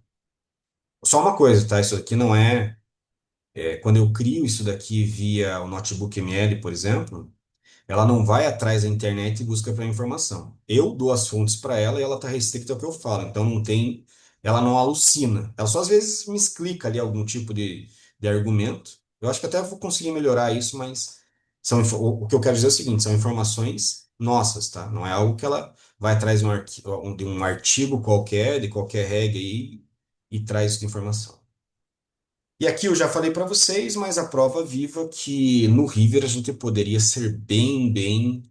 Só uma coisa, tá? Isso aqui não quando eu crio isso daqui via o Notebook ML, por exemplo, ela não vai atrás da internet e busca para informação. Eu dou as fontes para ela e ela está restrita ao que eu falo. Então não tem, ela não alucina. Ela só às vezes me explica ali algum tipo de argumento. Eu acho que até vou conseguir melhorar isso, mas o que eu quero dizer é o seguinte, são informações nossas, tá? Não é algo que ela vai atrás de um artigo qualquer, de qualquer regra aí, e traz essa informação. E aqui eu já falei para vocês, mas a prova viva que no River a gente poderia ser bem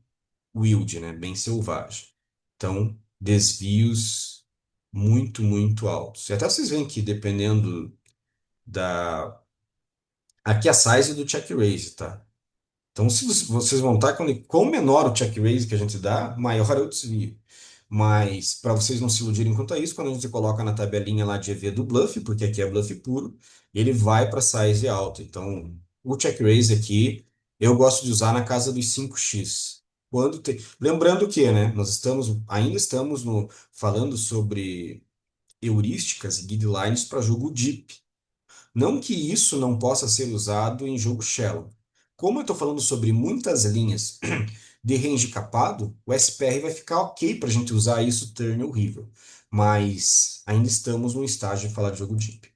wild, né? Bem selvagem. Então, desvios muito altos. E até vocês veem que dependendo da... Aqui a size do check raise, tá? Então, se vocês vão estar, quanto menor o check raise que a gente dá, maior é o desvio. Mas, para vocês não se iludirem quanto a isso, quando a gente coloca na tabelinha lá de EV do bluff, porque aqui é bluff puro, ele vai para size alta. Então, o check raise aqui, eu gosto de usar na casa dos 5x. Lembrando que, né, ainda estamos falando sobre heurísticas e guidelines para jogo deep. Não que isso não possa ser usado em jogo shallow, Como eu estou falando sobre muitas linhas de range capado, o SPR vai ficar ok para a gente usar isso turn ou river. Mas ainda estamos no estágio de falar de jogo deep.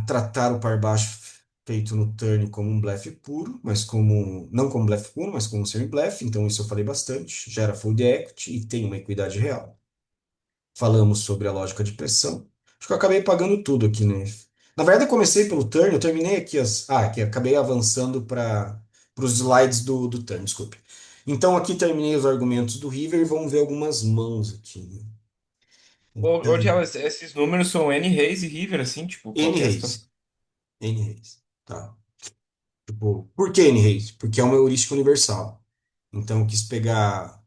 Tratar o par baixo feito no turn como um blefe puro, mas como não como blefe puro, mas como um semi-blefe, então isso eu falei bastante. Gera fold equity e tem uma equidade real. Falamos sobre a lógica de pressão. Acho que eu acabei pagando tudo aqui, né? Na verdade, eu comecei pelo turn, eu terminei aqui aqui acabei avançando para os slides do turn, desculpe. Então aqui terminei os argumentos do River e vamos ver algumas mãos aqui, né? Ô, Então, Thiago, esses números são N Reis e River, assim, tipo, qual N que é a situação? Reis. N Reis. Tá. Tipo, por que N-Reis? Porque é uma heurística universal. Então, eu quis pegar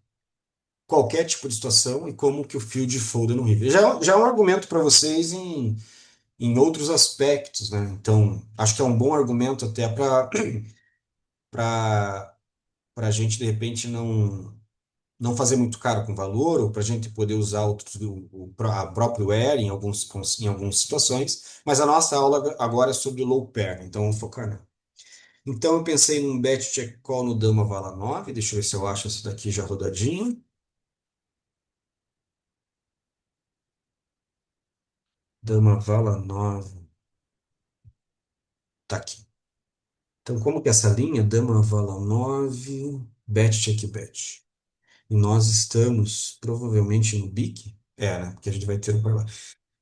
qualquer tipo de situação e como que o field folda no River. Já é um argumento para vocês em outros aspectos, né? Então, acho que é um bom argumento até para a gente, de repente, não fazer muito caro com valor, ou para a gente poder usar outros, a próprio Air em algumas situações. Mas a nossa aula agora é sobre low pair, então vamos focar nela. Então eu pensei num bet check call no dama vala 9. Deixa eu ver se eu acho esse daqui já rodadinho. Dama vala 9. Tá aqui. Então como que é essa linha? Dama vala 9, bet check bet. E nós estamos provavelmente no bic? É, né? Porque a gente vai ter um par lá.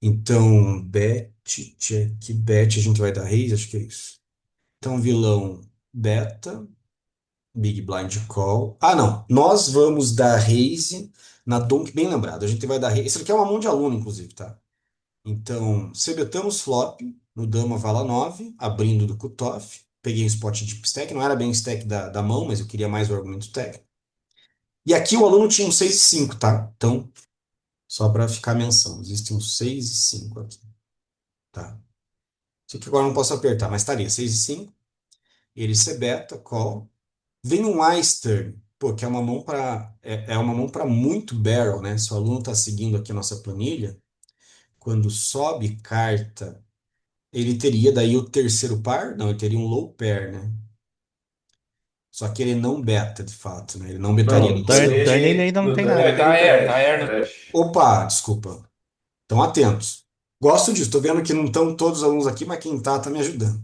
Então, bet check bet, a gente vai dar raise, acho que é isso. Então, vilão beta, big blind call. Ah, não. Nós vamos dar raise na donk, bem lembrado. A gente vai dar raise. Isso aqui é uma mão de aluno, inclusive, tá? Então, sebetamos flop no dama vala 9, abrindo do cutoff. Peguei um spot de stack, não era bem stack da mão, mas eu queria mais o argumento técnico. E aqui o aluno tinha um 6 e 5, tá? Então, só para ficar a menção, existem um 6 e 5 aqui, tá? Isso aqui agora eu não posso apertar, mas estaria 6 e 5. Ele sebeta, call. Vem um ice turn, pô, que é uma mão para é uma mão para muito barrel, né? Se o aluno está seguindo aqui a nossa planilha, quando sobe carta, ele teria daí o terceiro par? Não, ele teria um low pair, né? Só que ele não beta, de fato, né? Ele não Não, betaria No no turn, seu. turn ele ainda não no tem turn nada. É, ele tem tá hash, air hash. Opa, desculpa. Estão atentos. Gosto disso. Estou vendo que não estão todos os alunos aqui, mas quem tá me ajudando.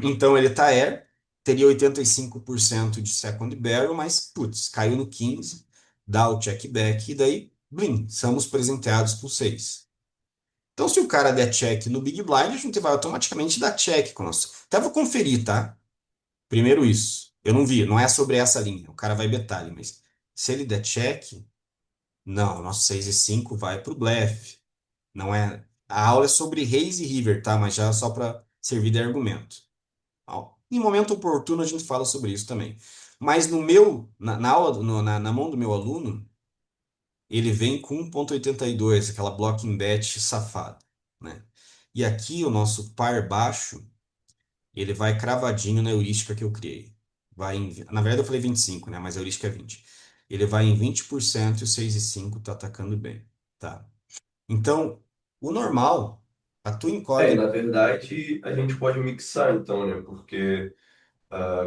Então ele tá air, teria 85% de second barrel, mas putz, caiu no 15, dá o check back e daí, blim, somos presenteados com 6. Então se o cara der check no Big Blind, a gente vai automaticamente dar check com o nosso. Até vou conferir, tá? Primeiro isso. Eu não vi, não é sobre essa linha. O cara vai betar ali, mas se ele der check, não, nosso 6 e 5 vai pro blefe. Não é. A aula é sobre Reis e River, tá? Mas já só para servir de argumento. Em momento oportuno a gente fala sobre isso também. Mas no meu, na aula, na mão do meu aluno, ele vem com 1,82, aquela blocking bet safada, né? E aqui o nosso par baixo, ele vai cravadinho na heurística que eu criei. Na verdade eu falei 25, né? Mas a heurística é 20. Ele vai em 20% e o 6 e 5 tá atacando bem, tá? Então, o normal, a tua É, e incógnita. na verdade a gente pode mixar então, né? Porque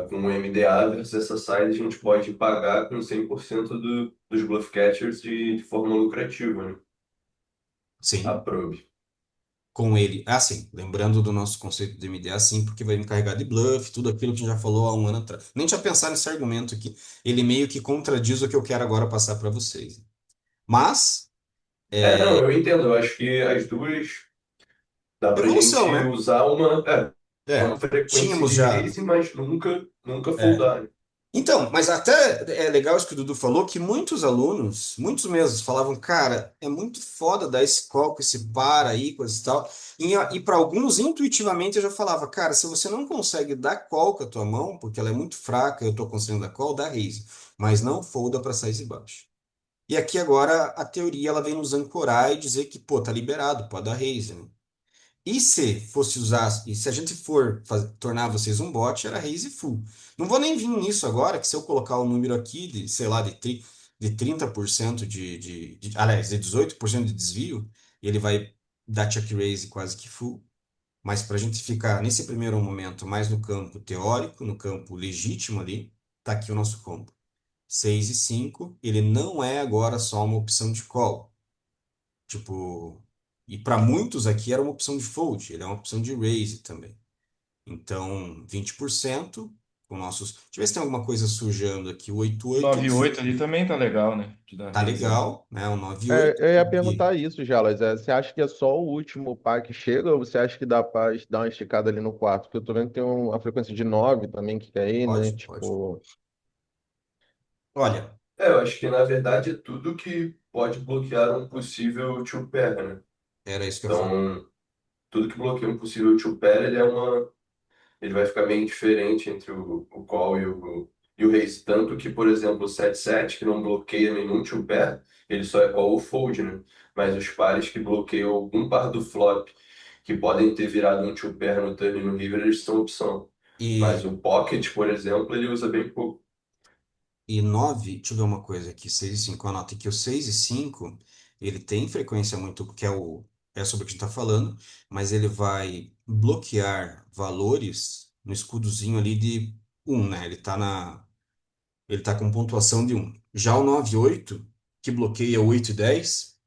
com o MDA versus essa side a gente pode pagar com 100% dos bluff catchers de forma lucrativa, né? A Sim, probe. com ele. Assim, lembrando do nosso conceito de MDA, sim, porque vai me carregar de bluff, tudo aquilo que a gente já falou há um ano atrás. Nem tinha pensado nesse argumento aqui. Ele meio que contradiz o que eu quero agora passar para vocês. Mas, É, não, é, eu entendo. Eu acho que as duas dá pra evolução, gente né? usar uma É, frequência tínhamos de já. raise, mas nunca É, foldar, né? então, mas até é legal isso que o Dudu falou, que muitos alunos, muitos mesmos, falavam, cara, é muito foda dar esse call com esse par aí, coisa e tal. E para alguns, intuitivamente, eu já falava, cara, se você não consegue dar call com a tua mão, porque ela é muito fraca, eu estou conseguindo dar call, dá raise. Mas não folda para size baixo. E aqui agora a teoria ela vem nos ancorar e dizer que, pô, tá liberado, pode dar raise, né? E se fosse usar, e se a gente for tornar vocês um bot, era raise full. Não vou nem vir nisso agora, que se eu colocar o número aqui de, sei lá, de 30% aliás, de 18% de desvio, ele vai dar check raise quase que full. Mas para a gente ficar nesse primeiro momento mais no campo teórico, no campo legítimo ali, tá aqui o nosso combo. 6 e 5, ele não é agora só uma opção de call. Tipo, e para muitos aqui era uma opção de fold, ele é uma opção de raise também. Então, 20% com nossos. Deixa eu ver se tem alguma coisa sujando aqui. O 8-8 nove oito ali também tá legal, né? De dar tá raise aí. legal, né? O 9-8. É, eu ia E, perguntar isso, Jalas. Você acha que é só o último par que chega ou você acha que dá pra dar uma esticada ali no quarto? Porque eu tô vendo que tem uma frequência de 9 também que quer ir, né? pode, pode. Tipo, Olha, Eu acho que na verdade é tudo que pode bloquear um possível two pair, né? era isso que eu ia falar. Então, tudo que bloqueia um possível two pair, ele vai ficar bem diferente entre o call e o raise. Tanto que, por exemplo, o 7-7, que não bloqueia nenhum two pair, ele só é call ou fold, né? Mas os pares que bloqueiam algum par do flop, que podem ter virado um two pair no turn e no river, eles são opção. Mas E, o pocket, por exemplo, ele usa bem pouco. e 9, deixa eu ver uma coisa aqui. 6 e 5, anota que o 6 e 5, ele tem frequência muito, que é sobre o que a gente está falando, mas ele vai bloquear valores no escudozinho ali de 1, né? Ele tá com pontuação de 1. Já o 9-8, que bloqueia 8 e 10,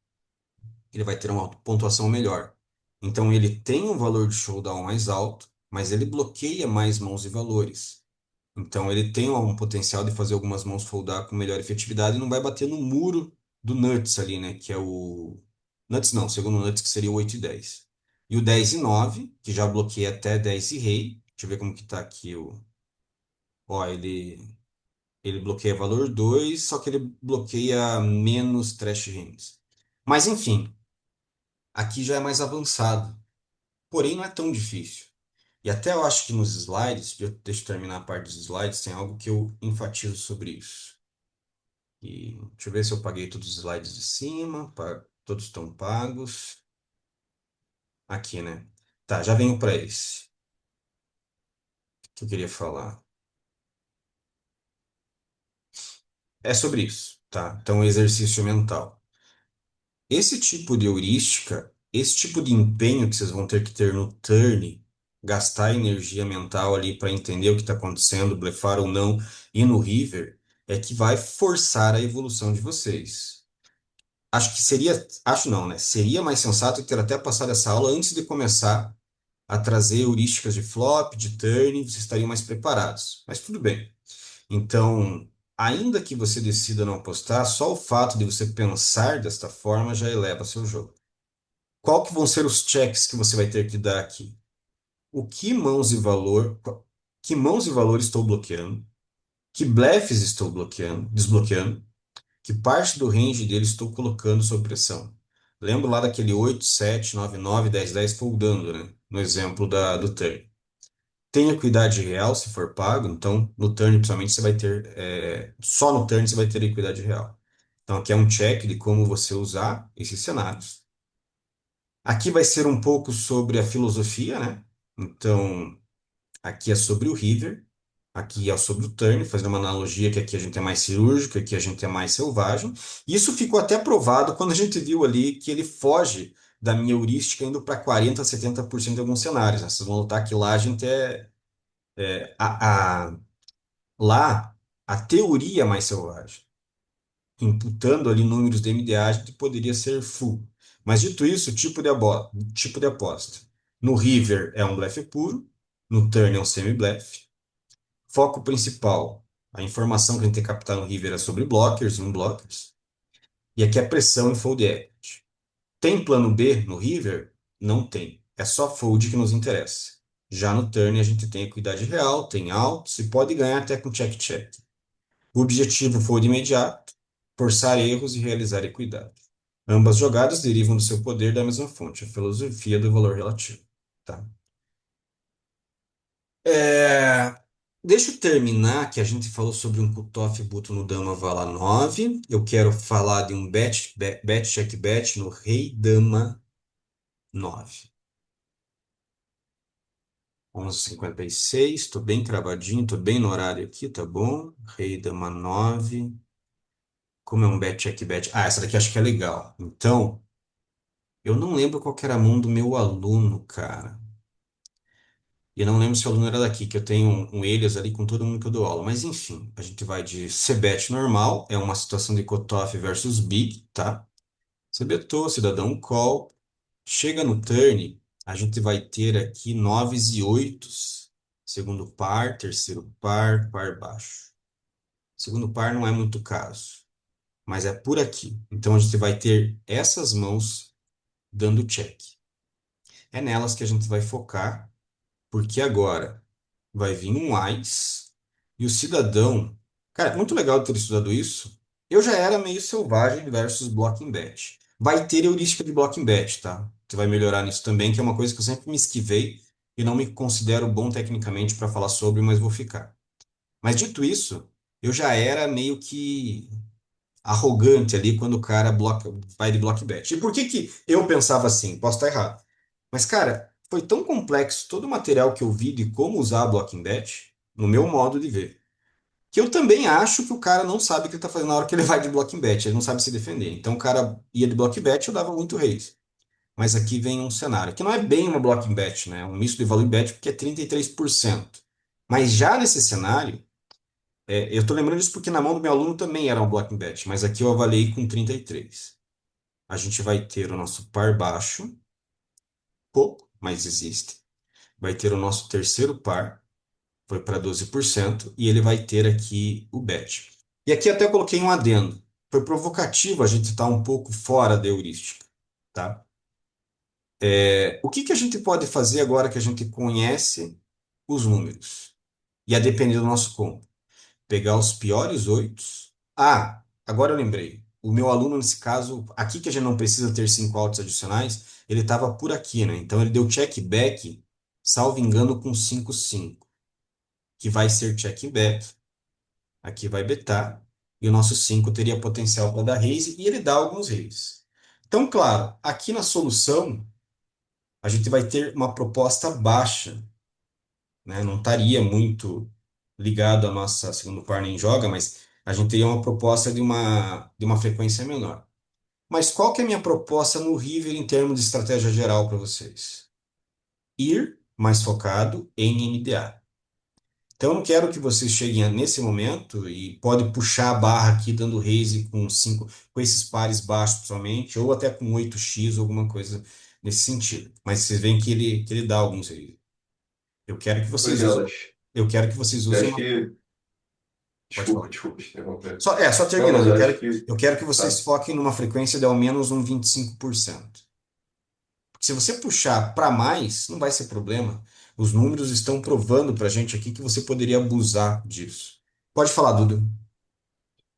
ele vai ter uma pontuação melhor. Então ele tem um valor de showdown mais alto, mas ele bloqueia mais mãos e valores. Então ele tem um potencial de fazer algumas mãos foldar com melhor efetividade e não vai bater no muro do Nuts ali, né? Que é o. Nuts não, segundo o Nuts, que seria o 8 e 10. E o 10 e 9, que já bloqueia até 10 e rei. Deixa eu ver como que tá aqui o. Ó, ele bloqueia valor 2, só que ele bloqueia menos trash hands. Mas enfim, aqui já é mais avançado. Porém, não é tão difícil. E até eu acho que nos slides, deixa eu terminar a parte dos slides, tem algo que eu enfatizo sobre isso. E deixa eu ver se eu paguei todos os slides de cima, todos estão pagos. Aqui, né? Tá, já venho para esse que eu queria falar. É sobre isso, tá? Então, exercício mental. Esse tipo de heurística, esse tipo de empenho que vocês vão ter que ter no turn, gastar energia mental ali para entender o que está acontecendo, blefar ou não, e no river, é que vai forçar a evolução de vocês. Acho que seria, acho não, né? Seria mais sensato ter até passado essa aula antes de começar a trazer heurísticas de flop, de turn, vocês estariam mais preparados. Mas tudo bem. Então, ainda que você decida não apostar, só o fato de você pensar desta forma já eleva seu jogo. Qual que vão ser os checks que você vai ter que dar aqui? O que mãos e valor, que mãos e valor estou bloqueando? Que blefs estou bloqueando, desbloqueando? Que parte do range dele estou colocando sob pressão? Lembro lá daquele 8, 7, 9, 9, 10, 10 foldando, né? No exemplo do turn. Tem equidade real se for pago, então no turn, principalmente, você vai ter, só no turn você vai ter equidade real. Então aqui é um check de como você usar esses cenários. Aqui vai ser um pouco sobre a filosofia, né? Então, aqui é sobre o river, aqui é sobre o turn, fazendo uma analogia que aqui a gente é mais cirúrgico, aqui a gente é mais selvagem. Isso ficou até provado quando a gente viu ali que ele foge da minha heurística indo para 40, 70% em alguns cenários, né? Vocês vão notar que lá a gente lá a teoria é mais selvagem, imputando ali números de MDA, a gente poderia ser full. Mas dito isso, tipo de aposta. No river é um blefe puro, no turn é um semi-blefe. Foco principal, a informação que a gente tem que captar no river é sobre blockers e unblockers. E aqui é pressão e fold equity. Tem plano B no river? Não tem. É só fold que nos interessa. Já no turn a gente tem equidade real, tem altos e pode ganhar até com check-check. O objetivo fold imediato, forçar erros e realizar equidade. Ambas jogadas derivam do seu poder da mesma fonte, a filosofia do valor relativo. Tá? É, Deixa eu terminar, que a gente falou sobre um cutoff buto no dama vala 9. Eu quero falar de um bet check bet no rei dama 9. 11h56, estou bem cravadinho, estou bem no horário aqui, tá bom? Rei dama 9. Como é um bet check bet? Ah, essa daqui acho que é legal. Então, eu não lembro qual que era a mão do meu aluno, cara. E eu não lembro se o aluno era daqui, que eu tenho um Elias ali com todo mundo que eu dou aula. Mas enfim, a gente vai de C-bet normal, é uma situação de cutoff versus big, tá? Você betou, cidadão call. Chega no turn, a gente vai ter aqui noves e oitos. Segundo par, terceiro par, par baixo. Segundo par não é muito caso, mas é por aqui. Então a gente vai ter essas mãos dando check. É nelas que a gente vai focar, porque agora vai vir um AIS e o cidadão. Cara, muito legal ter estudado isso. Eu já era meio selvagem versus blocking bet. Vai ter heurística de blocking bet, tá? Você vai melhorar nisso também, que é uma coisa que eu sempre me esquivei e não me considero bom tecnicamente para falar sobre, mas vou ficar. Mas dito isso, eu já era meio que arrogante ali quando o cara bloca, vai de block bet. E por que que eu pensava assim? Posso estar errado. Mas, cara, foi tão complexo todo o material que eu vi de como usar a blocking bet, no meu modo de ver, que eu também acho que o cara não sabe o que ele está fazendo na hora que ele vai de blocking bet, ele não sabe se defender. Então o cara ia de block bet, eu dava muito raise. Mas aqui vem um cenário, que não é bem uma blocking bet, né? É um misto de value bet, porque é 33%. Mas já nesse cenário, eu estou lembrando disso porque na mão do meu aluno também era um blocking bet, mas aqui eu avaliei com 33. A gente vai ter o nosso par baixo, pouco, mas existe. Vai ter o nosso terceiro par, foi para 12%, e ele vai ter aqui o bet. E aqui até coloquei um adendo. Foi provocativo a gente estar um pouco fora da heurística, tá? O que que a gente pode fazer agora que a gente conhece os números? E a depender do nosso compo. Pegar os piores oitos. Ah, agora eu lembrei. O meu aluno, nesse caso, aqui que a gente não precisa ter 5 altos adicionais, ele estava por aqui, né? Então ele deu check back, salvo engano, com 5-5, que vai ser check back. Aqui vai betar. E o nosso 5 teria potencial para dar raise, e ele dá alguns raises. Então, claro, aqui na solução, a gente vai ter uma proposta baixa, né? Não estaria muito ligado à nossa segundo par nem joga, mas a gente teria uma proposta de uma frequência menor. Mas qual que é a minha proposta no River em termos de estratégia geral para vocês? Ir mais focado em NDA. Então, eu não quero que vocês cheguem nesse momento e pode puxar a barra aqui dando raise com 5, com esses pares baixos somente, ou até com 8x, alguma coisa nesse sentido. Mas vocês veem que ele dá alguns raise. Eu quero que Foi vocês usem, delas. eu quero que vocês Eu usem acho uma. que. Pode falar. Desculpa te interromper. Só Não, mas terminando, eu eu acho quero, que. eu quero que vocês Tá. foquem numa frequência de ao menos um 25%. Porque se você puxar para mais, não vai ser problema. Os números estão provando para a gente aqui que você poderia abusar disso. Pode falar, Duda.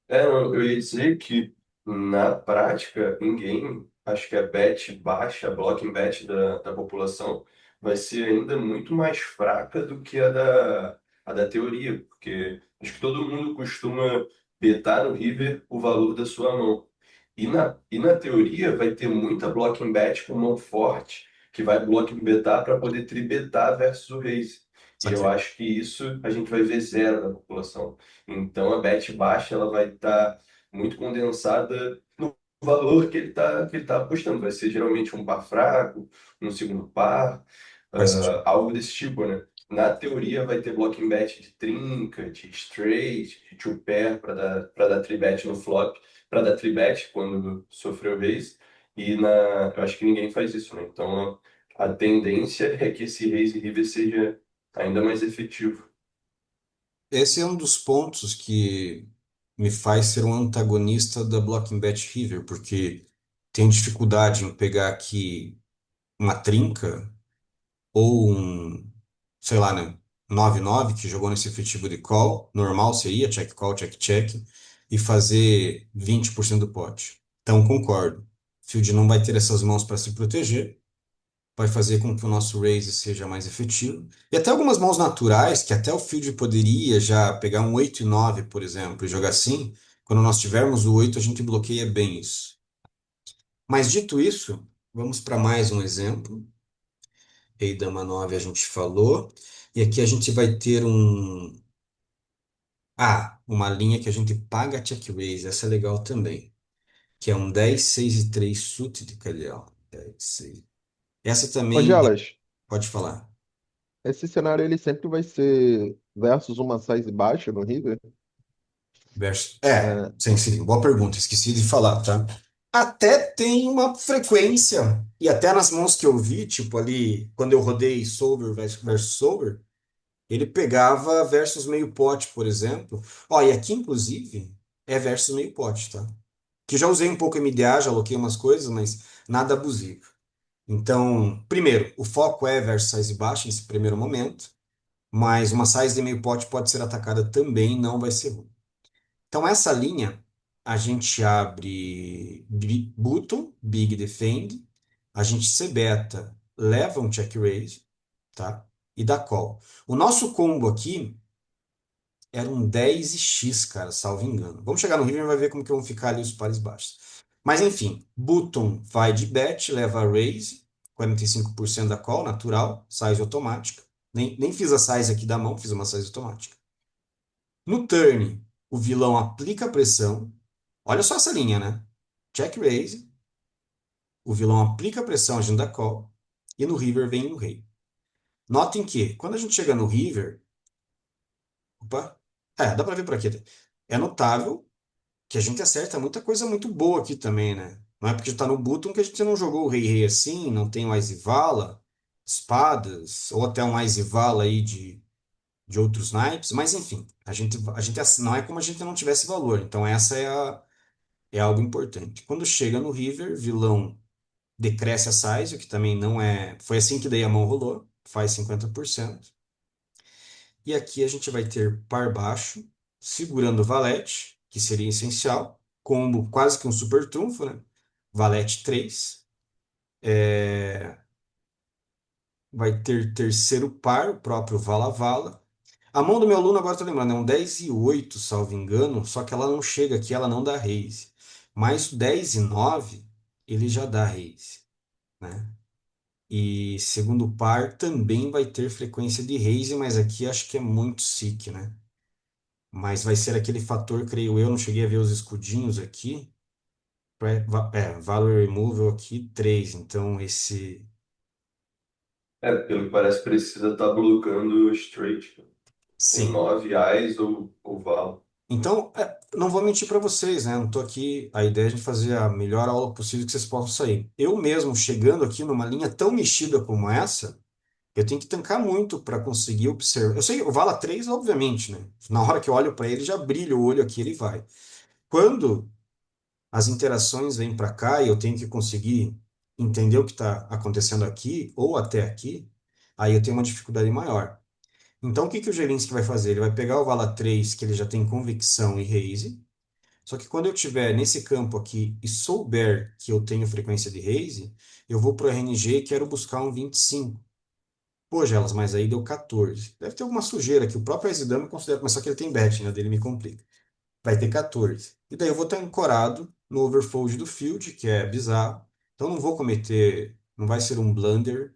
Não, eu ia dizer que na prática, em game, acho que a bet baixa, a blocking bet da população, vai ser ainda muito mais fraca do que a da teoria, porque acho que todo mundo costuma betar no River o valor da sua mão. E na teoria vai ter muita blocking bet com mão forte, que vai blocking betar para poder tribetar versus o raise. E eu Saquei. acho que isso a gente vai ver zero na população. Então a bet baixa ela vai estar muito condensada no valor que ele tá apostando. Vai ser geralmente um par fraco, um segundo par, Faz sentido. algo desse tipo, né? Na teoria vai ter blocking bet de trinca, de straight, de two pair para dar three bet no flop, para dar three bet quando sofreu raise. Eu acho que ninguém faz isso, né? Então a tendência é que esse raise river seja ainda mais efetivo. Esse é um dos pontos que me faz ser um antagonista da Blocking Bet River, porque tenho dificuldade em pegar aqui uma trinca ou sei lá, né, 9-9 que jogou nesse efetivo de call, normal seria check call, check check, e fazer 20% do pote. Então, concordo. Field não vai ter essas mãos para se proteger, vai fazer com que o nosso raise seja mais efetivo. E até algumas mãos naturais, que até o field poderia já pegar um 8 e 9, por exemplo, e jogar assim, quando nós tivermos o 8 a gente bloqueia bem isso. Mas dito isso, vamos para mais um exemplo. Rei Dama 9 a gente falou. E aqui a gente vai ter uma linha que a gente paga check raise. Essa é legal também. Que é um 10 6 e 3 suited. Cadê, ó? 10, 6. Essa Ô, também Gelas, pode falar. esse cenário ele sempre vai ser versus uma size baixa no River? É, Sim, sim, boa pergunta, esqueci de falar, tá? Até tem uma frequência, e até nas mãos que eu vi, tipo ali, quando eu rodei Solver versus Solver, ele pegava versus meio pote, por exemplo. Ó, e aqui, inclusive, é versus meio pote, tá? Que já usei um pouco MDA, já aloquei umas coisas, mas nada abusivo. Então, primeiro, o foco é versus size baixa nesse primeiro momento, mas uma size de meio pote pode ser atacada também, não vai ser ruim. Então, essa linha, a gente abre button, big defend, a gente c beta, leva um check raise, tá? E dá call. O nosso combo aqui era um 10 e X, cara, salvo engano. Vamos chegar no River e vai ver como que vão ficar ali os pares baixos. Mas enfim, button vai de bet, leva raise, 45% da call, natural, size automática. Nem fiz a size aqui da mão, fiz uma size automática. No turn, o vilão aplica pressão. Olha só essa linha, né? Check raise, o vilão aplica pressão agindo da call, e no river vem o rei. Notem que, quando a gente chega no river, opa, dá pra ver por aqui. É notável que a gente acerta muita coisa muito boa aqui também, né? Não é porque está no button que a gente não jogou o rei-rei assim, não tem o Aizivala, espadas, ou até um Aizivala aí de outros naipes, mas enfim, a gente não é como a gente não tivesse valor, então essa é algo importante. Quando chega no river, vilão decresce a size, o que também não é. Foi assim que daí a mão rolou, faz 50%. E aqui a gente vai ter par baixo, segurando o valete, que seria essencial, combo quase que um super trunfo, né? Valete 3. Vai ter terceiro par, o próprio Vala-Vala. A mão do meu aluno, agora estou lembrando, é um 10 e 8, salvo engano, só que ela não chega aqui, ela não dá raise. Mas o 10 e 9, ele já dá raise, né? E segundo par também vai ter frequência de raise, mas aqui acho que é muito sick, né? Mas vai ser aquele fator, creio eu, não cheguei a ver os escudinhos aqui. Valor Removal aqui, 3. Então, Pelo que parece, precisa estar bloqueando o straight, cara, com sim. 9 eyes ou val. Então, não vou mentir para vocês, né? Não estou aqui. A ideia é a gente fazer a melhor aula possível que vocês possam sair. Eu mesmo, chegando aqui numa linha tão mexida como essa, eu tenho que tancar muito para conseguir observar. Eu sei, o Vala 3, obviamente, né? Na hora que eu olho para ele, já brilha o olho aqui, ele vai. Quando as interações vêm para cá e eu tenho que conseguir entender o que está acontecendo aqui ou até aqui, aí eu tenho uma dificuldade maior. Então, o que que o Jelinski vai fazer? Ele vai pegar o Vala 3, que ele já tem convicção e raise, só que quando eu estiver nesse campo aqui e souber que eu tenho frequência de raise, eu vou para o RNG e quero buscar um 25. Pô, Gelas, mas aí deu 14. Deve ter alguma sujeira que o próprio Exidame considera, mas só que ele tem bet, né? Dele me complica. Vai ter 14. E daí eu vou estar ancorado no overfold do field, que é bizarro. Então não vou cometer, não vai ser um blunder.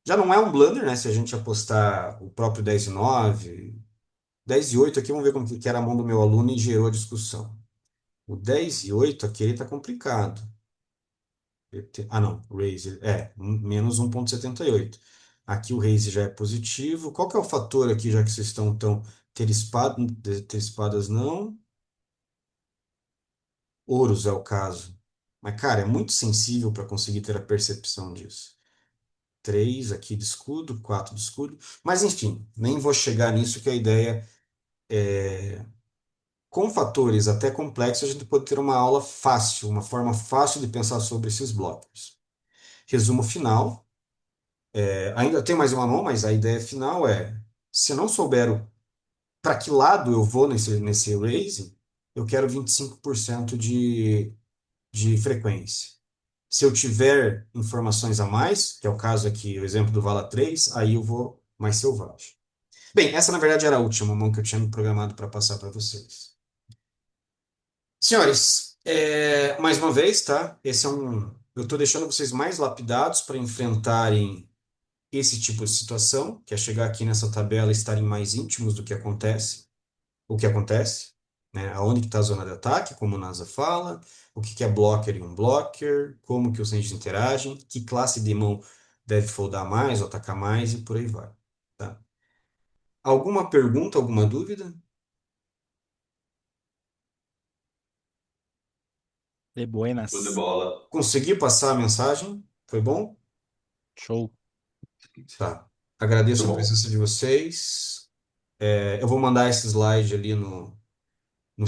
Já não é um blunder, né? Se a gente apostar o próprio 10 e 9, 10 e 8 aqui, vamos ver como que era a mão do meu aluno e gerou a discussão. O 10 e 8 aqui ele tá complicado. Não, raise, menos 1,78. Aqui o raise já é positivo. Qual que é o fator aqui, já que vocês estão tão ter espadas não? Ouros é o caso. Mas, cara, é muito sensível para conseguir ter a percepção disso. 3 aqui de escudo, 4 de escudo. Mas, enfim, nem vou chegar nisso, que a ideia é. Com fatores até complexos, a gente pode ter uma aula fácil, uma forma fácil de pensar sobre esses blocos. Resumo final. Ainda tem mais uma mão, mas a ideia final é: se eu não souber para que lado eu vou nesse raise, eu quero 25% de frequência. Se eu tiver informações a mais, que é o caso aqui, o exemplo do Vala 3, aí eu vou mais selvagem. Bem, essa na verdade era a última mão que eu tinha me programado para passar para vocês. Senhores, mais uma vez, tá? Eu estou deixando vocês mais lapidados para enfrentarem esse tipo de situação, que é chegar aqui nessa tabela e estarem mais íntimos do que acontece, o que acontece, né? Aonde que está a zona de ataque, como o NASA fala, o que que é blocker e um blocker, como que os ranges interagem, que classe de mão deve foldar mais ou atacar mais e por aí vai. Tá. Alguma pergunta, alguma dúvida? De Show de buenas. bola. Consegui passar a mensagem? Foi bom? Show. Tá. Agradeço Muito a bom. presença de vocês. Eu vou mandar esse slide ali no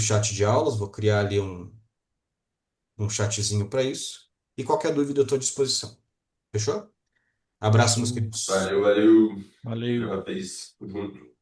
chat de aulas, vou criar ali um chatzinho para isso. E qualquer dúvida eu estou à disposição. Fechou? Abraço, meus Fechou. queridos. Valeu, valeu. Valeu. Valeu, rapaz. Junto.